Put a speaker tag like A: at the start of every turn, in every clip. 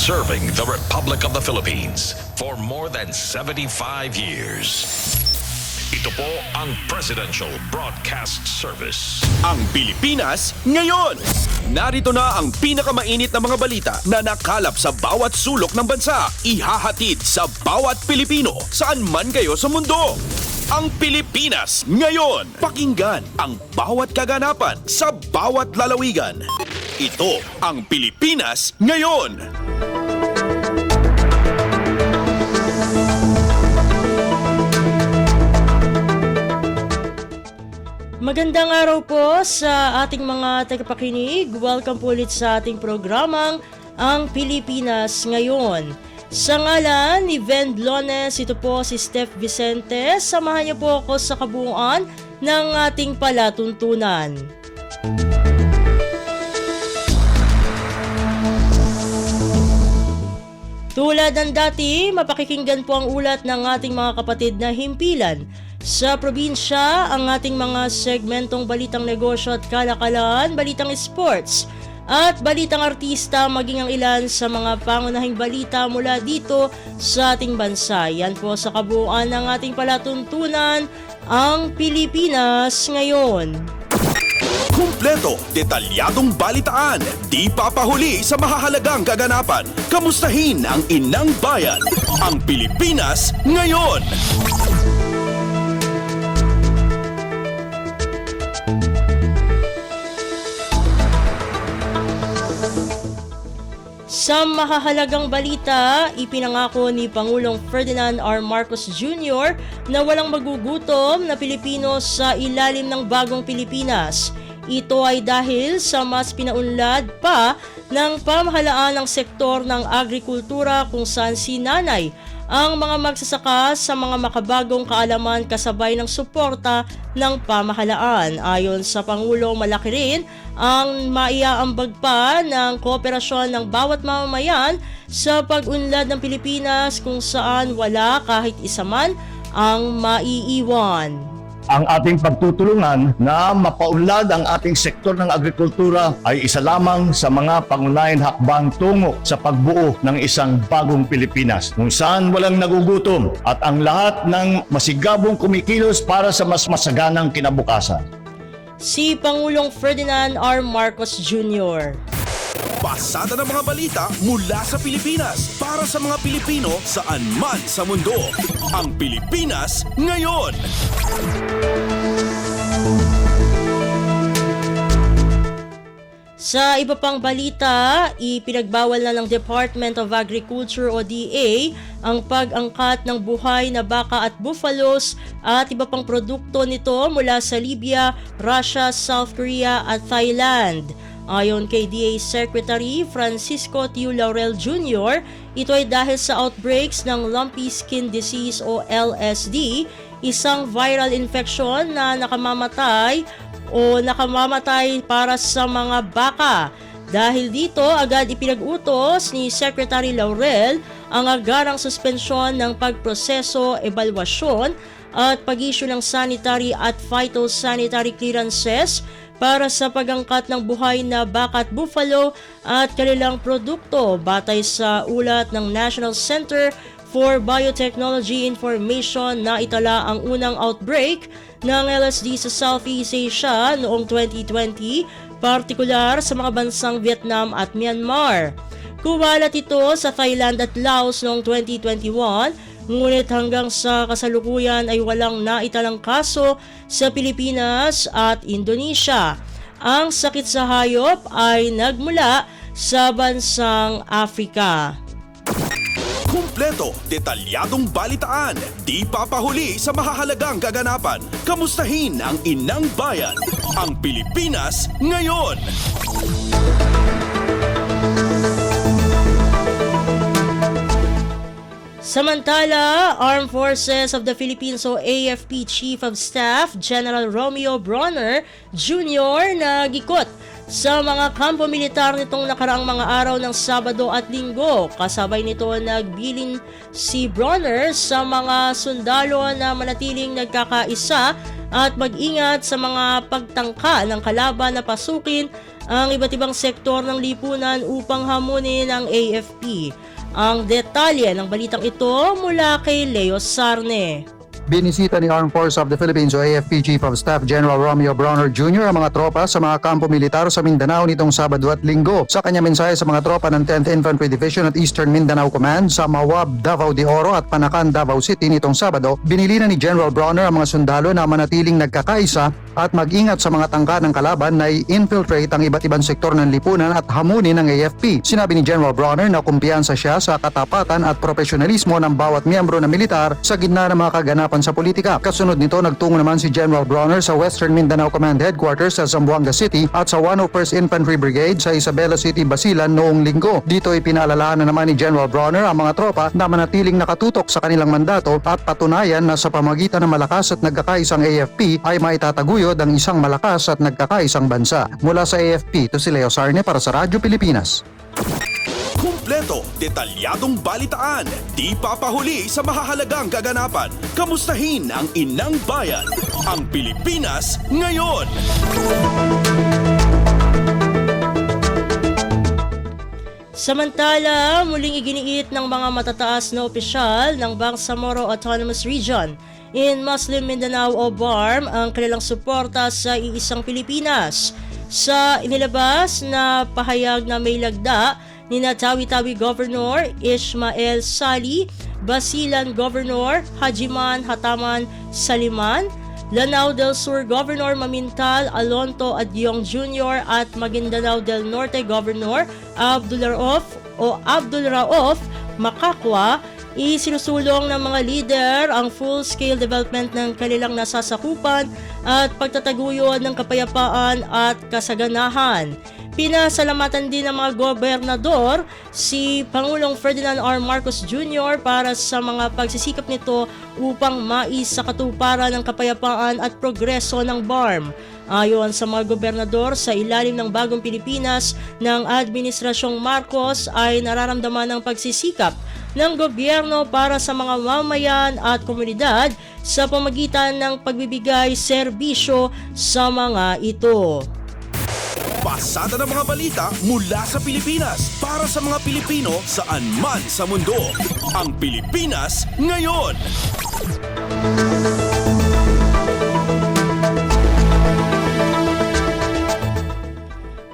A: serving the Republic of the Philippines for more than 75 years. Ito po ang Presidential Broadcast Service.
B: Ang Pilipinas ngayon! Narito na ang pinakamainit na mga balita na nakalap sa bawat sulok ng bansa. Ihahatid sa bawat Pilipino saan man kayo sa mundo. Ang Pilipinas ngayon! Pakinggan ang bawat kaganapan sa bawat lalawigan. Ito ang Pilipinas ngayon!
C: Magandang araw po sa ating mga tagapakinig. Welcome po ulit sa ating programang Ang Pilipinas Ngayon. Sa ngalan ni Ven Blones, ito po si Steph Vicente. Samahan niyo po ako sa kabuuan ng ating palatuntunan. Tulad ng dati, mapakikinggan po ang ulat ng ating mga kapatid na himpilan. Sa probinsya, ang ating mga segmentong balitang negosyo at kalakalan, balitang sports, at balitang artista maging ang ilan sa mga pangunahing balita mula dito sa ating bansa. Yan po sa kabuuan ng ating palatuntunan, ang Pilipinas Ngayon.
B: Kumpleto, detalyadong balitaan, di papahuli sa mahahalagang kaganapan. Kamustahin ang inang bayan, ang Pilipinas Ngayon!
C: Sa mahahalagang balita, ipinangako ni Pangulong Ferdinand R. Marcos Jr. na walang magugutom na Pilipino sa ilalim ng bagong Pilipinas. Ito ay dahil sa mas pinaunlad pa ng pamahalaan ng sektor ng agrikultura kung saan sinanay ang mga magsasaka sa mga makabagong kaalaman kasabay ng suporta ng pamahalaan. Ayon sa Pangulo, malaki rin ang maiaambag pa ng kooperasyon ng bawat mamamayan sa pag-unlad ng Pilipinas kung saan wala kahit isa man ang maiiwan.
D: Ang ating pagtutulungan na mapaunlad ang ating sektor ng agrikultura ay isa lamang sa mga pangunahing hakbang tungo sa pagbuo ng isang bagong Pilipinas kung saan walang nagugutom at ang lahat ng masigabong kumikilos para sa mas masaganang kinabukasan.
C: Si Pangulong Ferdinand R. Marcos Jr.
B: Pasada ng mga balita mula sa Pilipinas para sa mga Pilipino saan man sa mundo. Ang Pilipinas Ngayon!
C: Sa iba pang balita, ipinagbawal na ng Department of Agriculture o DA ang pag-angkat ng buhay na baka at buffaloes at iba pang produkto nito mula sa Libya, Russia, South Korea at Thailand. Ayon kay DA Secretary Francisco Tiu Laurel Jr., ito ay dahil sa outbreaks ng Lumpy Skin Disease o LSD, isang viral infection na nakamamatay para sa mga baka. Dahil dito, agad ipinag-utos ni Secretary Laurel ang agarang suspensyon ng pagproseso, ebalwasyon at pag-issue ng sanitary at phytosanitary clearances para sa pag-angkat ng buhay na baka at buffalo at kanilang produkto batay sa ulat ng National Center for Biotechnology Information na itala ang unang outbreak ng LSD sa Southeast Asia noong 2020, partikular sa mga bansang Vietnam at Myanmar. Kumalat ito sa Thailand at Laos noong 2021, ngunit hanggang sa kasalukuyan ay walang naitalang kaso sa Pilipinas at Indonesia. Ang sakit sa hayop ay nagmula sa bansang Africa.
B: Kumpleto, detalyadong balitaan, di papahuli sa mahahalagang kaganapan. Kamustahin ang inang bayan, ang Pilipinas Ngayon!
C: Samantala, Armed Forces of the Philippines o AFP Chief of Staff General Romeo Bronner Jr. nagikot sa mga kampo militar nitong nakaraang mga araw ng Sabado at Linggo. Kasabay nito nagbilin si Bronner sa mga sundalo na manatiling nagkakaisa at mag-ingat sa mga pagtangka ng kalaban na pasukin ang iba't ibang sektor ng lipunan upang hamunin ang AFP. Ang detalye ng balitang ito mula kay Leo Sarne.
E: Binisita ni Armed Forces of the Philippines o AFP Chief of Staff General Romeo Bronner Jr. ang mga tropa sa mga kampo militar sa Mindanao nitong Sabado at Linggo. Sa kanya mensahe sa mga tropa ng 10th Infantry Division at Eastern Mindanao Command sa Mawab, Davao de Oro at Panacan, Davao City nitong Sabado, binilina ni General Bronner ang mga sundalo na manatiling nagkakaisa at mag-ingat sa mga tangka ng kalaban na i-infiltrate ang iba't ibang sektor ng lipunan at hamunin ng AFP. Sinabi ni General Bronner na kumpiyansa siya sa katapatan at profesionalismo ng bawat miyembro ng militar sa gitna ng mga kaganapan sa politika. Kasunod nito, nagtungo naman si General Bronner sa Western Mindanao Command Headquarters sa Zamboanga City at sa 101st Infantry Brigade sa Isabela City, Basilan noong linggo. Dito ipinaalalahanan naman ni General Bronner ang mga tropa na manatiling nakatutok sa kanilang mandato at patunayan na sa pamagitan ng malakas at nagkakaisang AFP ay maitataguyod ang isang malakas at nagkakaisang bansa. Mula sa AFP, ito si Leo Sarne para sa Radyo Pilipinas.
B: Kumpleto, detalyadong balitaan, di papahuli sa mahahalagang kaganapan. Kamustahin ang inang bayan, ang Pilipinas ngayon.
C: Samantala, muling iginiit ng mga matataas na opisyal ng Bangsamoro Autonomous Region in Muslim Mindanao o BARM ang kanilang suporta sa iisang Pilipinas. Sa inilabas na pahayag na may lagda ni Tawi-Tawi Governor Ismael Sali, Basilan Governor Hajiman Hataman Saliman, Lanao del Sur Governor Mamintal Alonto Adyong Jr. at Maguindanao del Norte Governor Abdul Rauf Makakwa, isinusulong ng mga leader ang full-scale development ng kanilang nasasakupan at pagtataguyod ng kapayapaan at kasaganahan. Pinasalamatan din ng mga gobernador si Pangulong Ferdinand R. Marcos Jr. para sa mga pagsisikap nito upang maisakatuparan ng kapayapaan at progreso ng BARM. Ayon sa mga gobernador, sa ilalim ng Bagong Pilipinas ng Administrasyong Marcos ay nararamdaman ng pagsisikap ng gobyerno para sa mga mamayan at komunidad sa pamagitan ng pagbibigay serbisyo sa mga ito.
B: Pasada ng mga balita mula sa Pilipinas para sa mga Pilipino saan man sa mundo. Ang Pilipinas ngayon.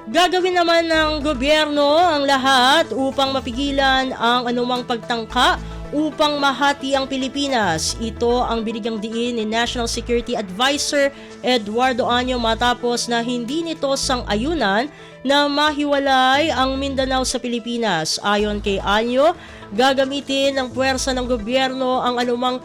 C: Gagawin naman ng gobyerno ang lahat upang mapigilan ang anumang pagtangka upang mahati ang Pilipinas. Ito ang binigyang diin ni National Security Advisor Eduardo Año matapos na hindi nito sang-ayunan na mahiwalay ang Mindanao sa Pilipinas. Ayon kay Año, gagamitin ng puwersa ng gobyerno ang anumang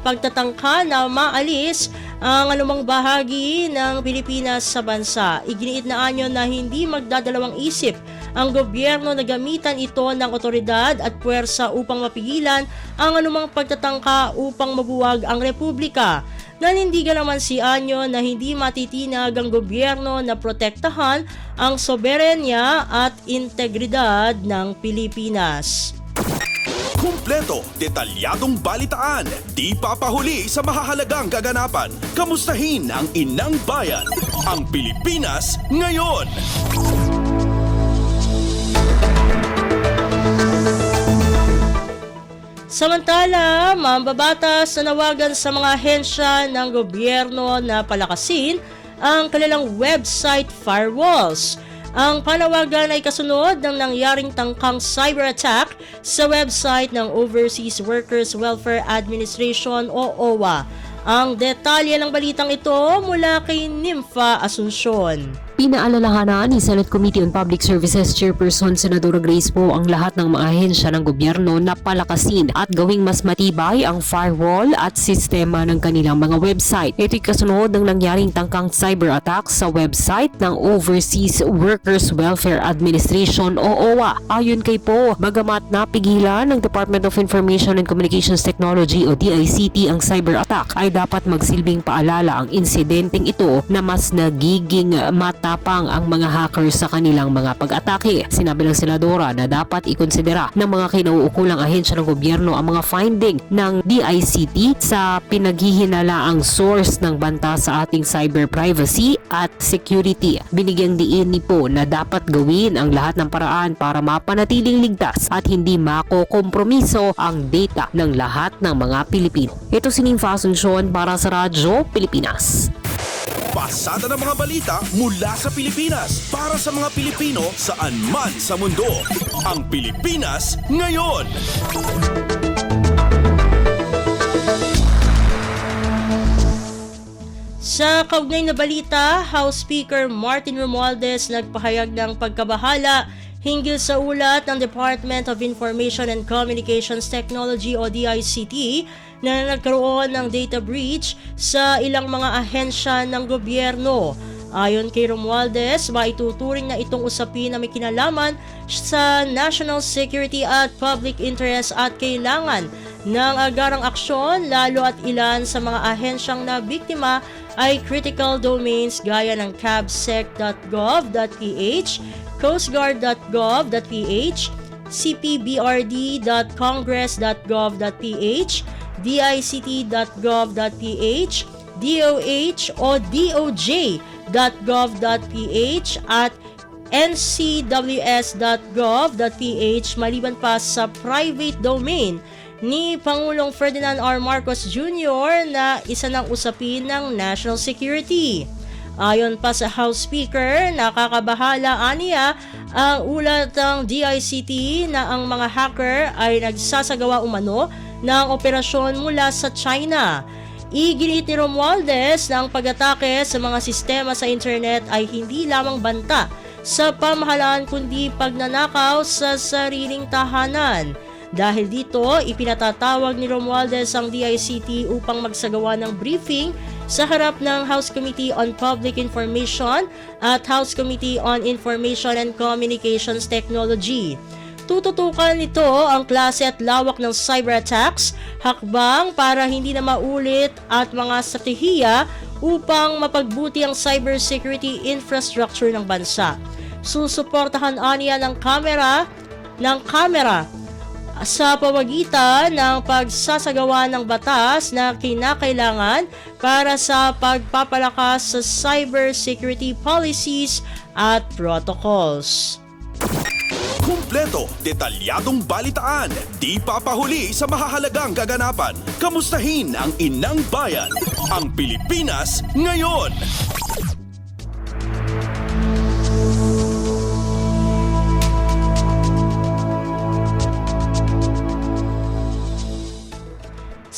C: pagtatangka na maalis ang anumang bahagi ng Pilipinas sa bansa. Iginiit na Año na hindi magdadalawang isip ang gobyerno na gamitan ito ng otoridad at puwersa upang mapigilan ang anumang pagtatangka upang mabuwag ang republika. Nanindigan naman si Año na hindi matitinag ang gobyerno na protektahan ang soberenya at integridad ng Pilipinas.
B: Kumpleto, detalyadong balitaan, di papahuli sa mahahalagang kaganapan. Kamustahin ang inang bayan, ang Pilipinas ngayon.
C: Samantala, mambabatas na nawagan sa mga ahensya ng gobyerno na palakasin ang kanilang website firewalls. Ang panawagan ay kasunod ng nangyaring tangkang cyber attack sa website ng Overseas Workers Welfare Administration o OWA. Ang detalye ng balitang ito mula kay Nympha Asuncion.
F: Pinaalalahanan ni Senate Committee on Public Services Chairperson Senadora Grace Poe ang lahat ng mga ahensya ng gobyerno na palakasin at gawing mas matibay ang firewall at sistema ng kanilang mga website. Ito'y kasunod ng nangyaring tangkang cyber attack sa website ng Overseas Workers Welfare Administration o OWA. Ayon kay Poe, bagamat napigilan ng Department of Information and Communications Technology o DICT ang cyber attack, ay dapat magsilbing paalala ang insidenteng ito na mas nagiging matapang ang mga hackers sa kanilang mga pag-atake. Sinabi ng senadora na dapat ikonsidera ng mga kinauukulang ahensya ng gobyerno ang mga finding ng DICT sa pinaghihinalaang source ng banta sa ating cyber privacy at security. Binigyang diin ni Po na dapat gawin ang lahat ng paraan para mapanatiling ligtas at hindi makokompromiso ang data ng lahat ng mga Pilipino. Ito si Nympha Asuncion para sa Radyo Pilipinas.
B: Pasada ng mga balita mula sa Pilipinas para sa mga Pilipino saan man sa mundo. Ang Pilipinas ngayon.
C: Sa kaugnay na balita, House Speaker Martin Romualdez nagpahayag ng pagkabahala hinggil sa ulat ng Department of Information and Communications Technology o DICT na nagkaroon ng data breach sa ilang mga ahensya ng gobyerno. Ayon kay Romualdez, maituturing na itong usapin na may kinalaman sa national security at public interest at kailangan ng agarang aksyon lalo at ilan sa mga ahensyang na biktima ay critical domains gaya ng cabsec.gov.ph, coastguard.gov.ph, cpbrd.congress.gov.ph, dict.gov.ph, DOH o DOJ.gov.ph at ncws.gov.ph maliban pa sa private domain ni Pangulong Ferdinand R. Marcos Jr. na isa ng usapin ng national security. Ayon pa sa House Speaker, nakakabahala aniya ang ulat ng DICT na ang mga hacker ay nagsasagawa umano ng operasyon mula sa China. Iginit ni Romualdez na ang pag-atake sa mga sistema sa internet ay hindi lamang banta sa pamahalaan kundi pagnanakaw sa sariling tahanan. Dahil dito, ipinatatawag ni Romualdez ang DICT upang magsagawa ng briefing sa harap ng House Committee on Public Information at House Committee on Information and Communications Technology. Tututukan nito ang klase at lawak ng cyber attacks, hakbang para hindi na maulit at mga strategiya upang mapagbuti ang cybersecurity infrastructure ng bansa. Susuportahan aniya ng kamera sa pamagitan ng pagsasagawa ng batas na kinakailangan para sa pagpapalakas sa cybersecurity policies at protocols.
B: Kumpleto, detalyadong balitaan, di papahuli sa mahahalagang kaganapan. Kamustahin ang inang bayan, ang Pilipinas ngayon.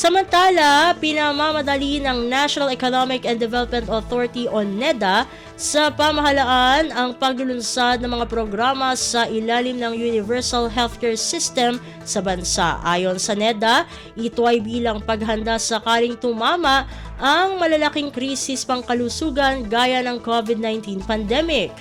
C: Samantala, pinamamadali ng National Economic and Development Authority o NEDA sa pamahalaan ang paglulunsad ng mga programa sa ilalim ng Universal Healthcare System sa bansa. Ayon sa NEDA, ito ay bilang paghanda sakaling tumama ang malalaking krisis pangkalusugan gaya ng COVID-19 pandemic.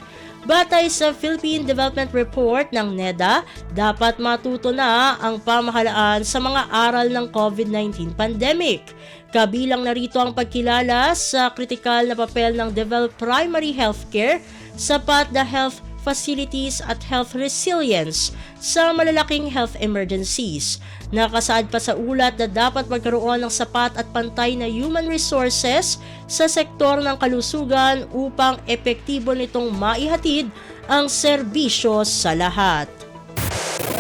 C: Batay sa Philippine Development Report ng NEDA, dapat matuto na ang pamahalaan sa mga aral ng COVID-19 pandemic. Kabilang na rito ang pagkilala sa kritikal na papel ng developed primary healthcare, sapat na health facilities at health resilience sa malalaking health emergencies. Nakasaad pa sa ulat na dapat magkaroon ng sapat at pantay na human resources sa sektor ng kalusugan upang epektibo nitong maihatid ang serbisyo sa lahat.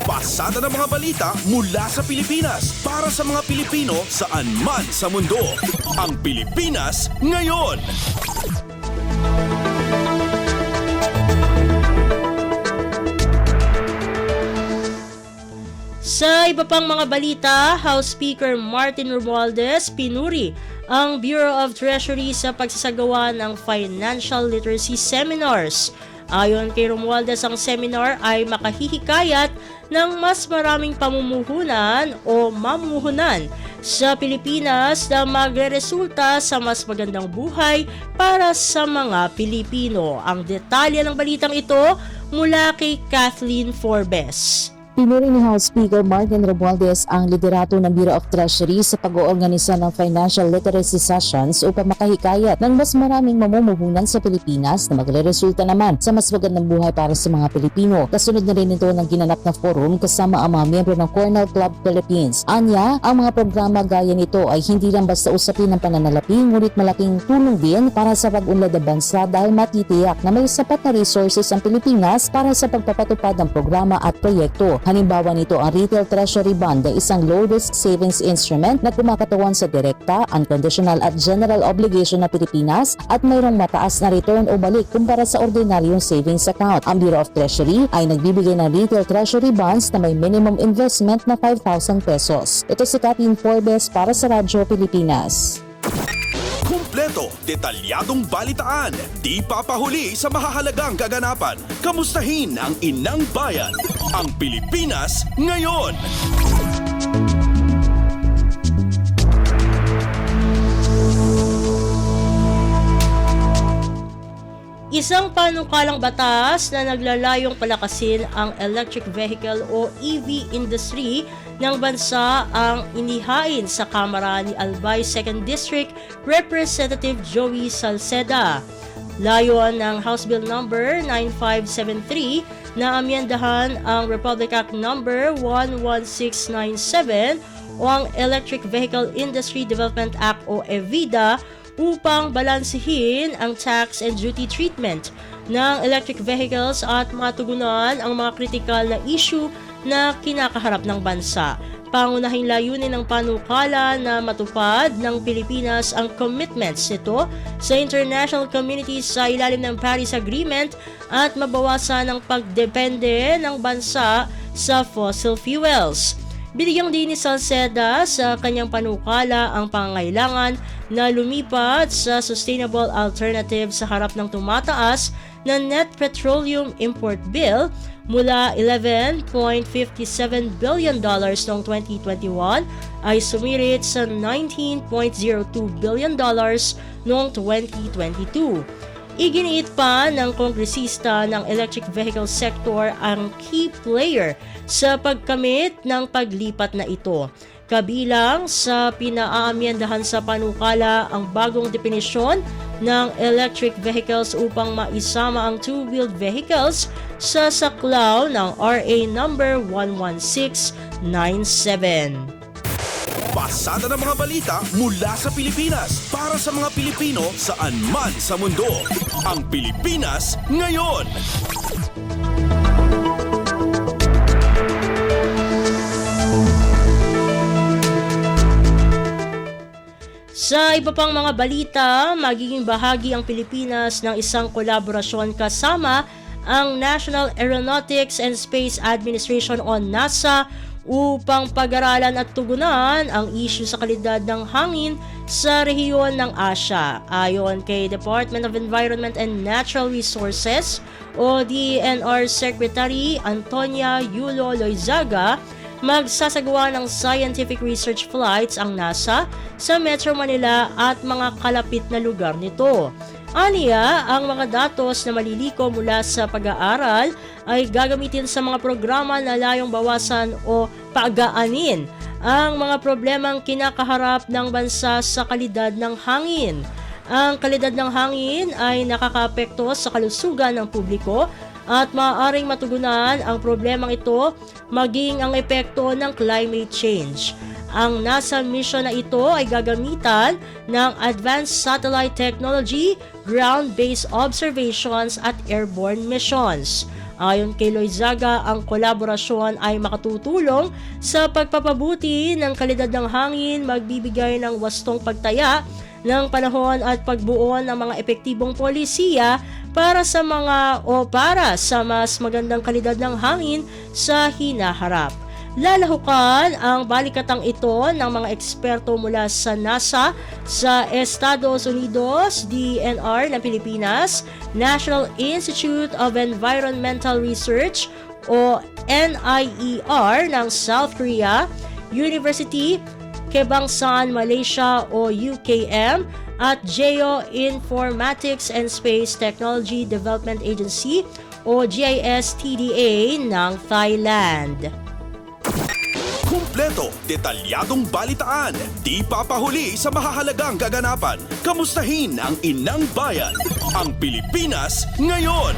B: Pasada ng mga balita mula sa Pilipinas para sa mga Pilipino saan man sa mundo. Ang Pilipinas ngayon.
C: Sa iba pang mga balita, House Speaker Martin Romualdez pinuri ang Bureau of Treasury sa pagsasagawa ng financial literacy seminars. Ayon kay Romualdez, ang seminar ay makahihikayat ng mas maraming pamumuhunan o mamumuhunan sa Pilipinas na magreresulta sa mas magandang buhay para sa mga Pilipino. Ang detalye ng balitang ito mula kay Kathleen Forbes.
G: Pinuri ni House Speaker Martin Romualdez ang liderato ng Bureau of Treasury sa pag-oorganisa ng Financial Literacy Sessions upang makahikayat ng mas maraming mamumuhunan sa Pilipinas na magre-resulta naman sa mas magandang buhay para sa mga Pilipino. Kasunod na rin ito ng ginanap na forum kasama ang mga miyembro ng Cornell Club Philippines. Anya, ang mga programa gaya nito ay hindi lang basta usapin ng pananalapi, ngunit malaking tulong din para sa pag-unlad ng bansa dahil matitiyak na may sapat na resources ang Pilipinas para sa pagpapatupad ng programa at proyekto. Halimbawa nito ang Retail Treasury Bond na isang low-risk savings instrument na kumakatawan sa direkta, unconditional at general obligation ng Pilipinas at mayroong mataas na return o balik kumpara sa ordinaryong savings account. Ang Bureau of Treasury ay nagbibigay ng Retail Treasury Bonds na may minimum investment na 5,000 pesos. Ito si Kathleen Forbes para sa Radyo Pilipinas.
B: Kumpleto, detalyadong balitaan, di papahuli sa mahahalagang kaganapan. Kamustahin ang inang bayan, ang Pilipinas ngayon.
C: Isang panukalang batas na naglalayong palakasin ang electric vehicle o EV industry ng bansa ang inihain sa Kamara ni Albay 2nd District Representative Joey Salceda. Layon ng House Bill number 9573 na amyendahan ang Republic Act number 11697 o ang Electric Vehicle Industry Development Act o EVIDA upang balansehin ang tax and duty treatment ng electric vehicles at matugunan ang mga kritikal na issue na kinakaharap ng bansa. Pangunahing layunin ng panukala na matupad ng Pilipinas ang commitments nito sa international community sa ilalim ng Paris Agreement at mabawasan ang pagdepende ng bansa sa fossil fuels. Binigyang din ni Salceda sa kanyang panukala ang pangangailangan na lumipat sa sustainable alternative sa harap ng tumataas na net petroleum import bill mula $11.57 billion noong 2021 ay sumirit sa $19.02 billion noong 2022. Iginiit pa ng kongresista ng electric vehicle sector ang key player sa pagkamit ng paglipat na ito. Kabilang sa pinaaamyendahan sa panukala ang bagong definisyon ng electric vehicles upang maisama ang two-wheeled vehicles sa saklaw ng RA number 11697.
B: Pasada ng mga balita mula sa Pilipinas para sa mga Pilipino saan man sa mundo. Ang Pilipinas ngayon.
C: Sa iba pang mga balita, magiging bahagi ang Pilipinas ng isang kolaborasyon kasama ang National Aeronautics and Space Administration o NASA upang pag-aralan at tugunan ang issue sa kalidad ng hangin sa rehiyon ng Asya. Ayon kay Department of Environment and Natural Resources o DENR Secretary Antonia Yulo Loizaga, magsasagawa ng scientific research flights ang NASA sa Metro Manila at mga kalapit na lugar nito. Aniya, ang mga datos na maliliko mula sa pag-aaral ay gagamitin sa mga programa na layong bawasan o paagaanin ang mga problemang kinakaharap ng bansa sa kalidad ng hangin. Ang kalidad ng hangin ay nakakaapekto sa kalusugan ng publiko at maaaring matugunan ang problemang ito maging ang epekto ng climate change. Ang NASA mission na ito ay gagamitan ng advanced satellite technology, ground-based observations at airborne missions. Ayon kay Loizaga, ang kolaborasyon ay makatutulong sa pagpapabuti ng kalidad ng hangin, magbibigay ng wastong pagtaya ng panahon at pagbuo ng mga epektibong polisiya para sa mas magandang kalidad ng hangin sa hinaharap. Lalahukan ang balikatang ito ng mga eksperto mula sa NASA, sa Estados Unidos, DENR ng Pilipinas, National Institute of Environmental Research o NIER ng South Korea, University Kebangsaan Malaysia o UKM at Geoinformatics and Space Technology Development Agency o GISTDA ng Thailand.
B: kumpleto, detalyadong balitaan, di papahuli sa mahahalagang kaganapan. Kamustahin ang inang bayan, ang Pilipinas ngayon.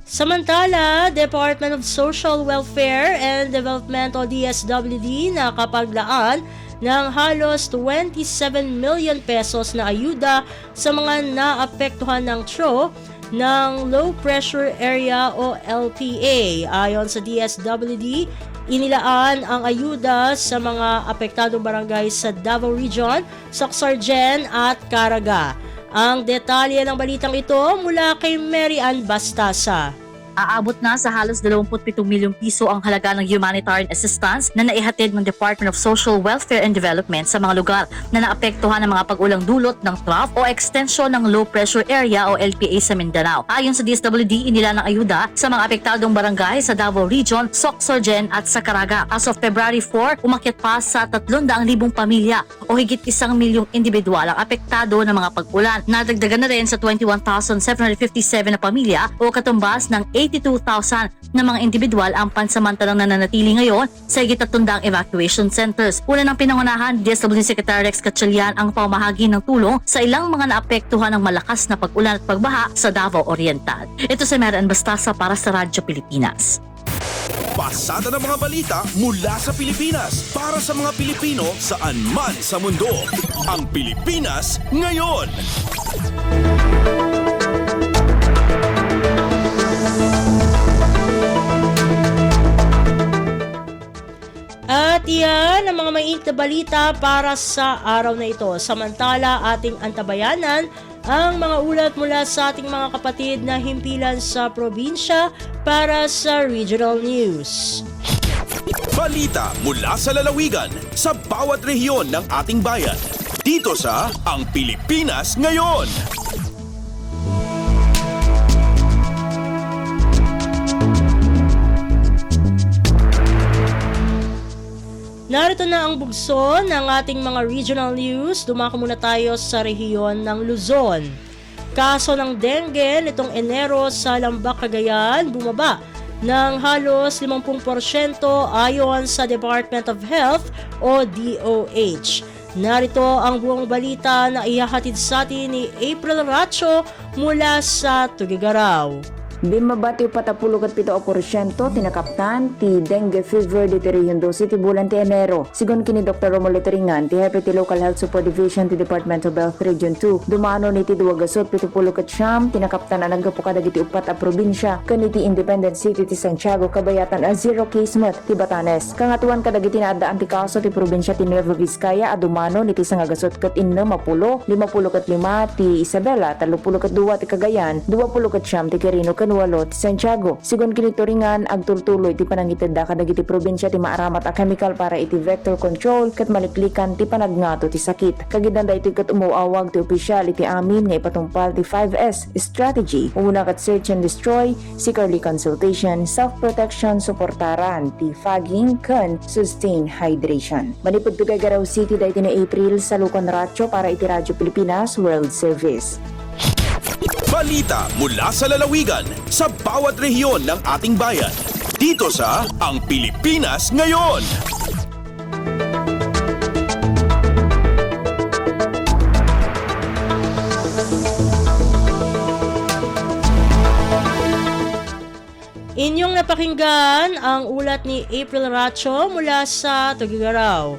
C: Samantala, Department of Social Welfare and Development o DSWD nakapaglaan ng halos 27 million pesos na ayuda sa mga naapektuhan ng TRO ng Low Pressure Area o LPA. Ayon sa DSWD, inilaan ang ayuda sa mga apektadong barangay sa Davao Region, Socsargen at Caraga. Ang detalye ng balitang ito mula kay Mary Ann Bastasa.
H: Aabot na sa halos 27 milyong piso ang halaga ng humanitarian assistance na naihatid ng Department of Social Welfare and Development sa mga lugar na naapektuhan ng mga pag-ulang dulot ng trough o extension ng Low Pressure Area o LPA sa Mindanao. Ayon sa DSWD, inila ng ayuda sa mga apektadong barangay sa Davao Region, Socsargen at sa Caraga. As of February 4, umakyat pa sa 300,000 pamilya o higit 1 milyong individual ang apektado ng mga pag-ulan. Nadagdagan na rin sa 21,757 na pamilya o katumbas ng 82,000 na mga individual ang pansamantalang nananatili ngayon sa higit 300 evacuation centers. Una ng pinangunahan, DSWD Secretary Rex Gatchalian ang pamahagi ng tulong sa ilang mga naapektuhan ng malakas na pag-ulan at pagbaha sa Davao Oriental. Ito si Mary Ann Bastasa para sa Radyo Pilipinas.
B: Pasada ng mga balita mula sa Pilipinas para sa mga Pilipino saan man sa mundo. Ang Pilipinas ngayon.
C: At yan ang mga mainit na balita para sa araw na ito. Samantala, ating antabayanan ang mga ulat mula sa ating mga kapatid na himpilan sa probinsya para sa Regional News.
B: Balita mula sa lalawigan sa bawat rehiyon ng ating bayan. Dito sa Ang Pilipinas Ngayon.
C: Narito na ang bugso ng ating mga regional news. Dumako muna tayo sa rehiyon ng Luzon. Kaso ng dengue nitong Enero sa Lambak, Cagayan bumaba ng halos 50% ayon sa Department of Health o DOH. Narito ang buong balita na ihahatid sa atin ni April Racho mula sa Tugigaraw.
I: Bimabati 47% tinakaptan ti dengue fever di Region 2 ti bulan ti Enero. Sigon kini Dr. Romulo Turingan, ti Hepe ti Local Health Support Division ti Department of Health Region 2. Dumano ni ti duwagasot 70 tinakaptan ang naggapo kadagiti upat a probinsya. Kaniti Independent City ti Santiago kabayatan a zero case met ti Batanes. Kangatuan kadagiti naadaan ti kaso ti probinsya ti Nueva Vizcaya a dumano ni ti sangagasot ket 60, 55 ti Isabela, 32 ti Cagayan, 20 ti Quirino walo ti Santiago. Sigon kini Turingan agtultuloy ti panangitid da kadagiti probinsya ti maaramat a chemical para iti vector control ket maliklikan ti panagnato ti sakit. Kagidanda iti ket umuawag ti opisyal iti amin nga ipatumpal ti 5S strategy. Una ket search and destroy, seekerly consultation, self-protection, suportaran ti fogging ken sustain hydration. Manipud ti Gagaraw City dayto ni April sa Lucon Racho para iti Radyo Pilipinas World Service.
B: Balita mula sa lalawigan sa bawat rehiyon ng ating bayan. Dito sa Ang Pilipinas Ngayon.
C: Inyong napakinggan ang ulat ni April Racho mula sa Tugigaraw.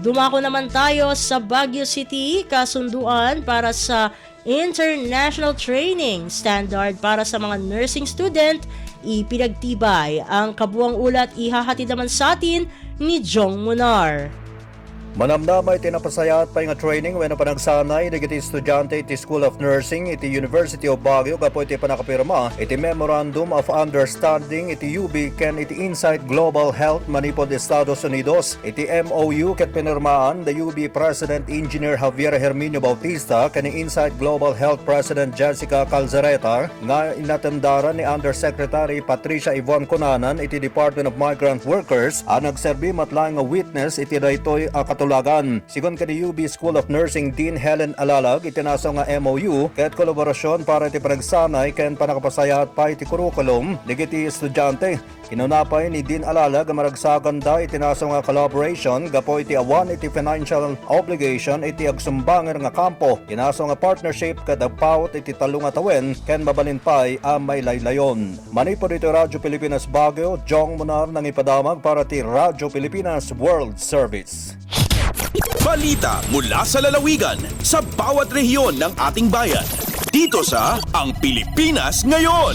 C: Dumako naman tayo sa Baguio City, kasunduan para sa International Training Standard para sa mga nursing student, ipinagtibay. Ang kabuang ulat ihahatid naman sa atin ni Jong Munar.
E: Manamnamay tinapasayat pa nga training when panagsanay dagiti estudyante iti School of Nursing iti University of Baguio kapo iti panakapirma iti Memorandum of Understanding iti UB ken iti Insight Global Health manipod Estados Unidos iti MOU ket pinirmaan the UB President Engineer Javier Herminio Bautista ken Insight Global Health President Jessica Calzareta nga inatendaran ni Undersecretary Patricia Yvonne Conanan iti Department of Migrant Workers ang nagserbi matlaing nga witness iti daytoy
J: katulagan. Sigon kani UB School of Nursing Dean Helen Alalag, itinaso nga MOU ket kolaborasyon para iti panagsanay ken panakapasayat pa iti curriculum ligiti estudyante. Kinunapay ni Dean Alalag ang maragsakan da itinaso nga collaboration gapo iti awan iti financial obligation iti agsumbanger nga kampo. Tinaso nga partnership kada paut iti talong atawen ken mabalinpay a may laylayon. Manipod iti Radyo Pilipinas Baguio, Jong Munar nang ipadamag para ti Radyo Pilipinas World Service.
B: Balita mula sa lalawigan sa bawat rehiyon ng ating bayan. Dito sa Ang Pilipinas Ngayon.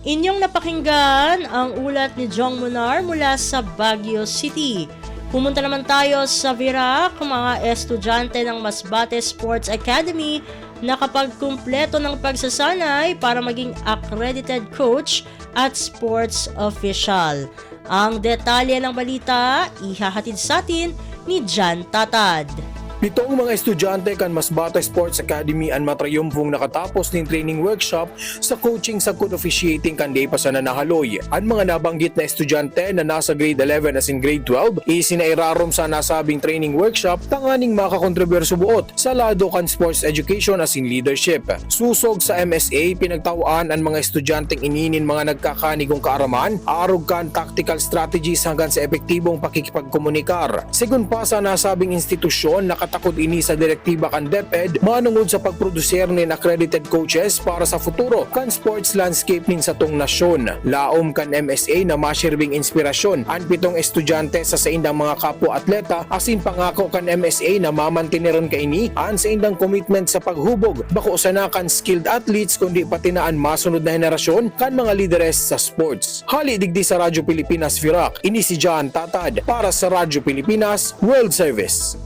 C: Inyong napakinggan ang ulat ni Jong Munar mula sa Baguio City. Pumunta naman tayo sa Virac, mga estudyante ng Masbate Sports Academy nakapagkumpleto ng pagsasanay para maging accredited coach at sports official. Ang detalye ng balita, ihahatid sa atin ni Jan Tatad.
K: Pitong mga estudyante kan Masbate Sports Academy ang matrayumpong nakatapos ng training workshop sa coaching sa good officiating kan day pa sa nanahaloy. Ang mga nabanggit na estudyante na nasa grade 11 as in grade 12 isinairarom sa nasabing training workshop tanganing makakontribuyer buot sa lado kan sports education as in leadership. Susog sa MSA, pinagtawaan ang mga estudyanteng ininin mga nagkakanigong kaaraman, aarog kan tactical strategies hanggang sa epektibong pakikipagkomunikar. Sigun pa sa nasabing institusyon, nakatakod ini sa direktiba kan DepEd manungod sa pagproducer nin accredited coaches para sa futuro kan sports landscape nin satong nasyon. Laom kan MSA na masirbing inspirasyon ang pitong estudyante sa indang mga kapwa-atleta asin pangako kan MSA na mamantineron kaini an sa indang commitment sa paghubog bako sa kan skilled athletes kundi pati na ang masunod na henerasyon kan mga lideres sa sports. Hali digdi sa Radyo Pilipinas Virac, ini si Jan Tatad para sa Radyo Pilipinas World Service.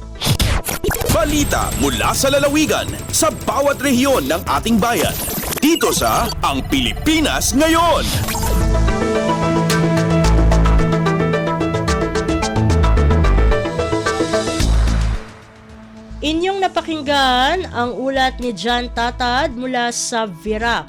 B: Balita mula sa lalawigan sa bawat rehiyon ng ating bayan. Dito sa Ang Pilipinas Ngayon.
C: Inyong napakinggan ang ulat ni Jan Tatad mula sa Virac.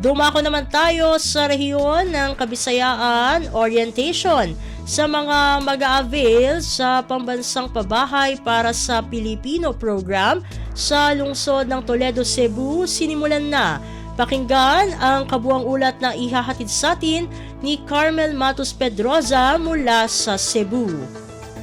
C: Dumako naman tayo sa rehiyon ng Kabisayaan, orientation sa mga mag-a-avail sa pambansang pabahay para sa Pilipino program sa lungsod ng Toledo, Cebu, sinimulan na. Pakinggan ang kabuang ulat na ihahatid sa atin ni Carmel Matos Pedroza mula sa Cebu.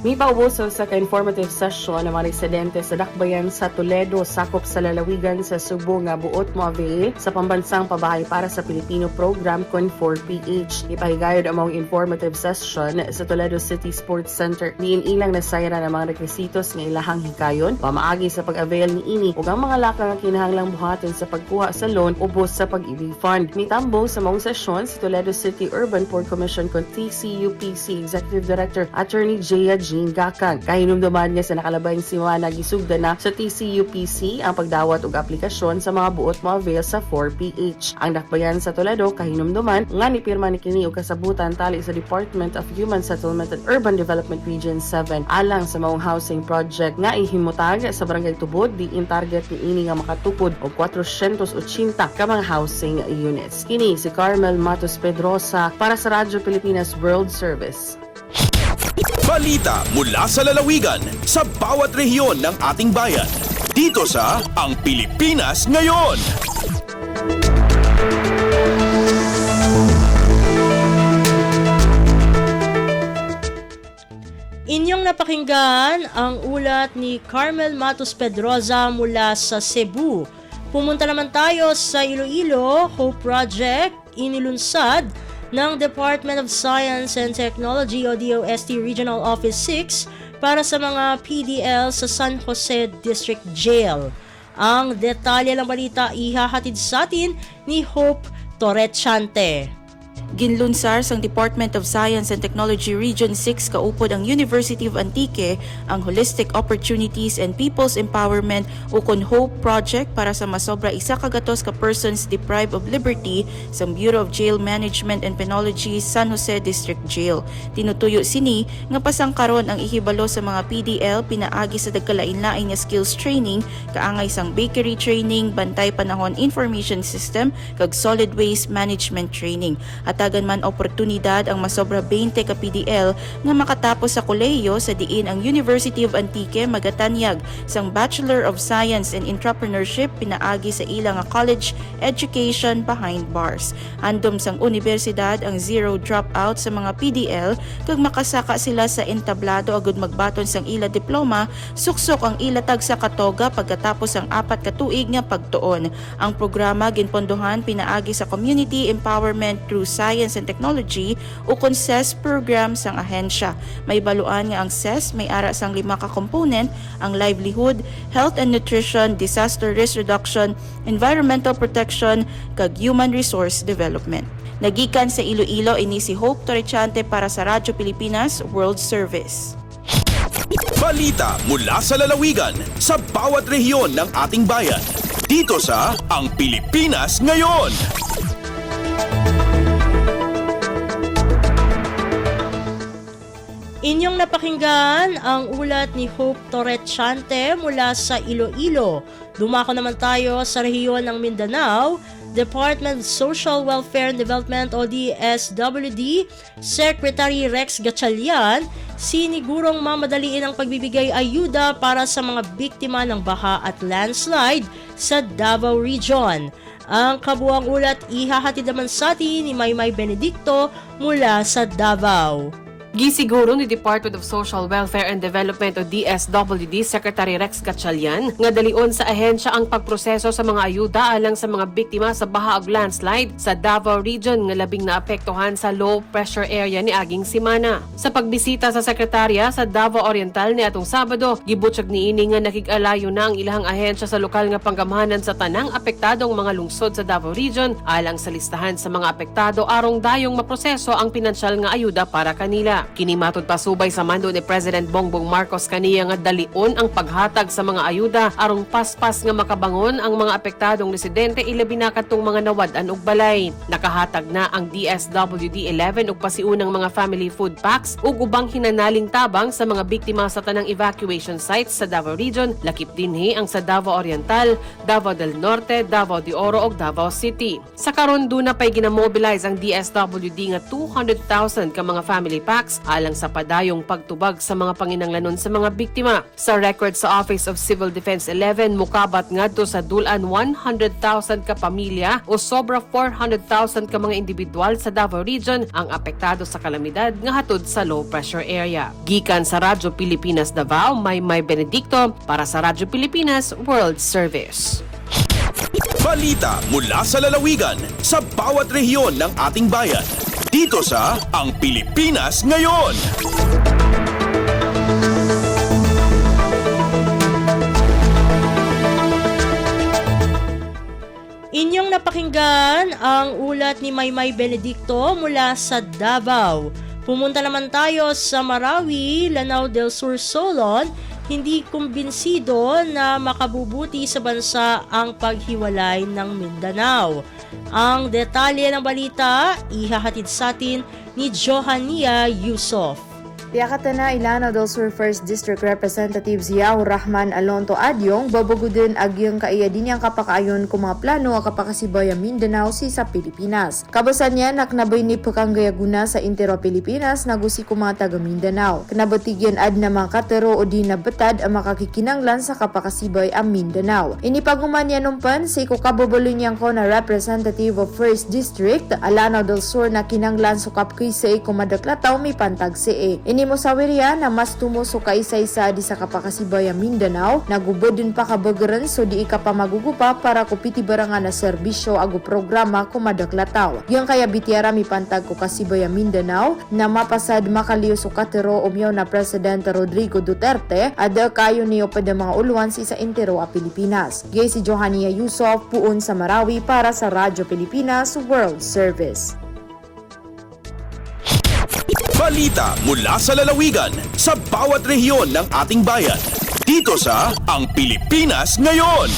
L: May paubuso sa ka-informative session ng mga residente sa Dakbayan sa Toledo, sakop sa lalawigan sa Subo nga buot mo avail sa pambansang pabahay para sa Pilipino program CON4PH. Ipahigayod ang mga informative session sa Toledo City Sports Center. Niin-ilang nasayra ng mga requisitos nga ilahang hikayon, pamaagi sa pag-avail ni ini ug ang mga laka nga kinahanglang buhaton sa pagkuha sa loan ubos sa pag-ibig fund. Mitambo sa mga session sa Toledo City Urban Port Commission con TCUPC Executive Director Attorney Jaya Gakang. Kahinumduman niya sa nakalabayng siwa na gisugda na sa TCUPC ang pagdawat og aplikasyon sa mga buot mo avail sa 4PH. Ang dakbayan sa Toledo kahinumduman nga ni pirma ni kini og kasabutan tali sa Department of Human Settlement and Urban Development Region 7 alang sa maong housing project nga ihimutag sa Barangay Tubod diin target ni ini nga makatupod og 480 ka mga housing units. Kini si Carmel Matos Pedroza para sa Radyo Pilipinas World Service.
B: Balita mula sa lalawigan sa bawat rehiyon ng ating bayan. Dito sa Ang Pilipinas Ngayon.
C: Inyong napakinggan ang ulat ni Carmel Matos Pedroza mula sa Cebu. Pumunta naman tayo sa Iloilo. Hope Project inilunsad ng Department of Science and Technology o DOST Regional Office 6 para sa mga PDL sa San Jose District Jail. Ang detalye ng balita ihahatid sa atin ni Hope Torrechante.
M: Ginlunsar sang Department of Science and Technology Region 6 kaupod ang University of Antique ang Holistic Opportunities and People's Empowerment ukon HOPE project para sa masobra isa kagatos ka persons deprived of liberty sa Bureau of Jail Management and Penology San Jose District Jail. Tinutuyo sini nga pasangkaron ang ihibalo sa mga PDL pinaagi sa dagkalain-lain nga skills training kaangay sang bakery training, bantay panahon information system kag solid waste management training. Hatagan man oportunidad ang masobra 20 ka PDL nga makatapos sa kolehiyo sa diin ang University of Antique magatanyag sang Bachelor of Science and Entrepreneurship pinaagi sa ilang nga college education behind bars. Andom sang universidad ang zero dropout sa mga PDL kag makasaka sila sa entablado agud magbaton sang ila diploma, suksok ang ila tag sa katoga pagkatapos ang 4 ka tuig nga pagtuon. Ang programa ginpondohan pinaagi sa community empowerment through science and technology o CES program sang ahensya. May baluan nga ang CES may ara sang 5 ka component, ang livelihood, health and nutrition, disaster risk reduction, environmental protection kag human resource development. Nagikan sa Iloilo ini si Hope Torrechante para sa Radyo Pilipinas World Service.
B: Balita mula sa lalawigan sa bawat rehiyon ng ating bayan. Dito sa Ang Pilipinas Ngayon.
C: Inyong napakinggan ang ulat ni Hope Torrechante mula sa Iloilo. Dumako naman tayo sa rehiyon ng Mindanao. Department of Social Welfare and Development o DSWD Secretary Rex Gatchalian sinigurong mamadaliin ang pagbibigay ayuda para sa mga biktima ng baha at landslide sa Davao Region. Ang kabuang ulat ihahatid naman sa atin ni Maymay Benedicto mula sa Davao.
N: Gisiguro ni Department of Social Welfare and Development o DSWD Secretary Rex Gatchalian nga dalion sa ahensya ang pagproseso sa mga ayuda alang sa mga biktima sa baha ug landslide sa Davao Region nga labing naapektuhan sa low pressure area ni aging simana. Sa pagbisita sa sekretarya sa Davao Oriental ni atong Sabado, gibutyag niini nga nakig-alayo na ang ilahang ahensya sa lokal nga panggamhanan sa tanang apektadong mga lungsod sa Davao Region alang sa listahan sa mga apektado arong dayong maproseso ang pinansyal nga ayuda para kanila. Kinimatod pasubay sa mando ni President Bongbong Marcos kaniya nga dalion ang paghatag sa mga ayuda arong paspas nga makabangon ang mga apektadong residente ilabi na kadtong mga nawad-an ug balay. Nakahatag na ang DSWD 11 ug pasiunang mga family food packs ug ubang hinanaling tabang sa mga biktima sa tanang evacuation sites sa Davao Region, lakip dinhi ang sa Davao Oriental, Davao del Norte, Davao de Oro ug Davao City. Sa karon duna pay ginamobilize ang DSWD nga 200,000 ka mga family packs alang sa padayong pagtubag sa mga panginanglanon sa mga biktima. Sa record sa Office of Civil Defense 11, mukabat ngadto sa dulan 100,000 ka pamilya o sobra 400,000 ka mga individual sa Davao Region ang apektado sa kalamidad nga hatod sa low pressure area. Gikan sa Radyo Pilipinas Davao, Maymay Benedicto para sa Radyo Pilipinas World Service.
B: Balita mula sa lalawigan sa bawat rehiyon ng ating bayan. Dito sa Ang Pilipinas Ngayon.
C: Inyong napakinggan ang ulat ni Maymay Benedicto mula sa Davao. Pumunta naman tayo sa Marawi, Lanao del Sur, Solon. Hindi kumbinsido na makabubuti sa bansa ang paghiwalay ng Mindanao. Ang detalye ng balita, ihahatid sa atin ni Johania Yusof.
I: Yakata na Ilana del Sur 1st District Representative Ziaur Rahman Alonto Adyong babagudin agyang kaiyadin niyang kapakaayon kung mga plano ang kapakasibaya Mindanao si sa Pilipinas. Kabasan niya naknabay ni Pakanggayaguna sa Intero Pilipinas nagusi kung mga taga Mindanao. Kanabatigyan ad na mga katero o di nabatad ang makakikinanglan sa kapakasibay ang Mindanao. Inipaguman niya numpan sa ikukababalo niyang ko na Representative of 1st District Alana del Sur na kinanglan sukap kay sa kumadaklataw may pantag si Inimosawirya na mas tumuso kaisa-isa di sa kapakasibaya Mindanao, nagubod din pa kabagaran so di ka pa magugupa para kupiti barangan na serbisyo ago programa kumadaklataw. Yung kaya bitiara mi pantag ko kasibaya Mindanao na mapasad makaliyo so katero umyaw na Presidente Rodrigo Duterte ada kayo niyo pa mga uluan sa Intero a Pilipinas. Gay si Johania Yusof puon sa Marawi para sa Radyo Pilipinas World Service.
B: Balita mula sa lalawigan sa bawat rehiyon ng ating bayan. Dito sa Ang Pilipinas Ngayon.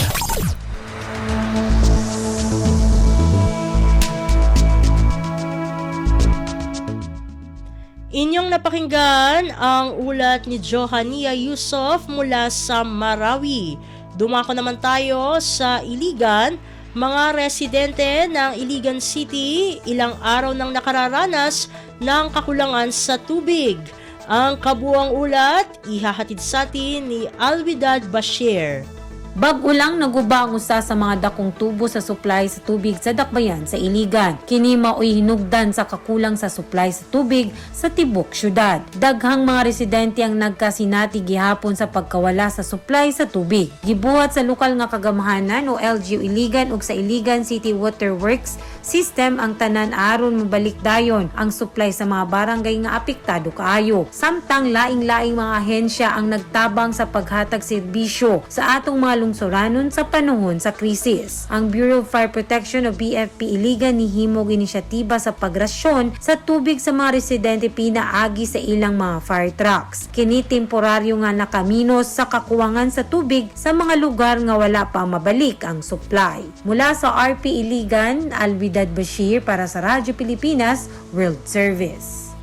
C: Inyong napakinggan ang ulat ni Johania Yusof mula sa Marawi. Dumako naman tayo sa Iligan. Mga residente ng Iligan City ilang araw nang nakararanas ng kakulangan sa tubig. Ang kabuuang ulat ihahatid sa atin ni Alwidad Bashir.
O: Bag-ulang naguba ang usa sa mga dakong tubo sa supply sa tubig sa Dakbayan sa Iligan. Kini mao'y hinugdan sa kakulang sa supply sa tubig sa tibok syudad. Daghang mga residente ang nagkasinati gihapon sa pagkawala sa supply sa tubig. Gibuhat sa lokal nga kagamahanan o LGU Iligan ug sa Iligan City Water Works system ang tanan aron mabalik dayon ang supply sa mga barangay nga apektado kaayo. Samtang laing-laing mga ahensya ang nagtabang sa paghatag serbisyo sa atong mga lungsuranon sa panahon sa krisis. Ang Bureau of Fire Protection o BFP Iligan nihimog inisyatiba sa pagrasyon sa tubig sa mga residente pinaagi sa ilang mga fire trucks. Kini temporaryo nga nakaminos sa kakuwangan sa tubig sa mga lugar nga wala pa mabalik ang supply. Mula sa RP Iligan, Alwidad Bashir para sa Radyo Pilipinas World Service.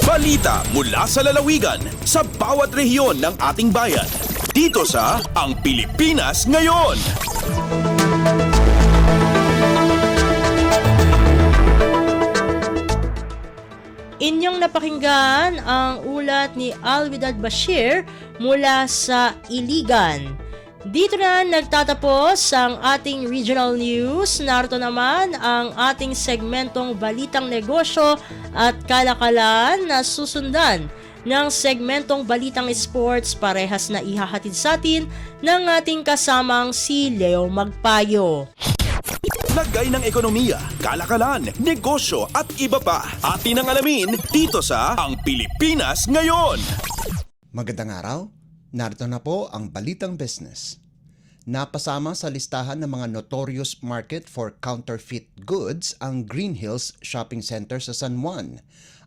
B: Balita mula sa lalawigan sa bawat rehiyon ng ating bayan. Dito sa Ang Pilipinas Ngayon.
C: Inyong napakinggan ang ulat ni Alwidad Bashir mula sa Iligan. Dito na nagtatapos ang ating regional news. Narito naman ang ating segmentong Balitang Negosyo at Kalakalan na susundan ng segmentong Balitang Sports, parehas na ihahatid sa atin ng ating kasamang si Leo Magpayo.
B: Lagay ng ekonomiya, kalakalan, negosyo at iba pa. Atin ang alamin dito sa Ang Pilipinas Ngayon.
P: Magandang araw, narito na po ang Balitang Business. Napasama sa listahan ng mga notorious market for counterfeit goods ang Green Hills Shopping Center sa San Juan.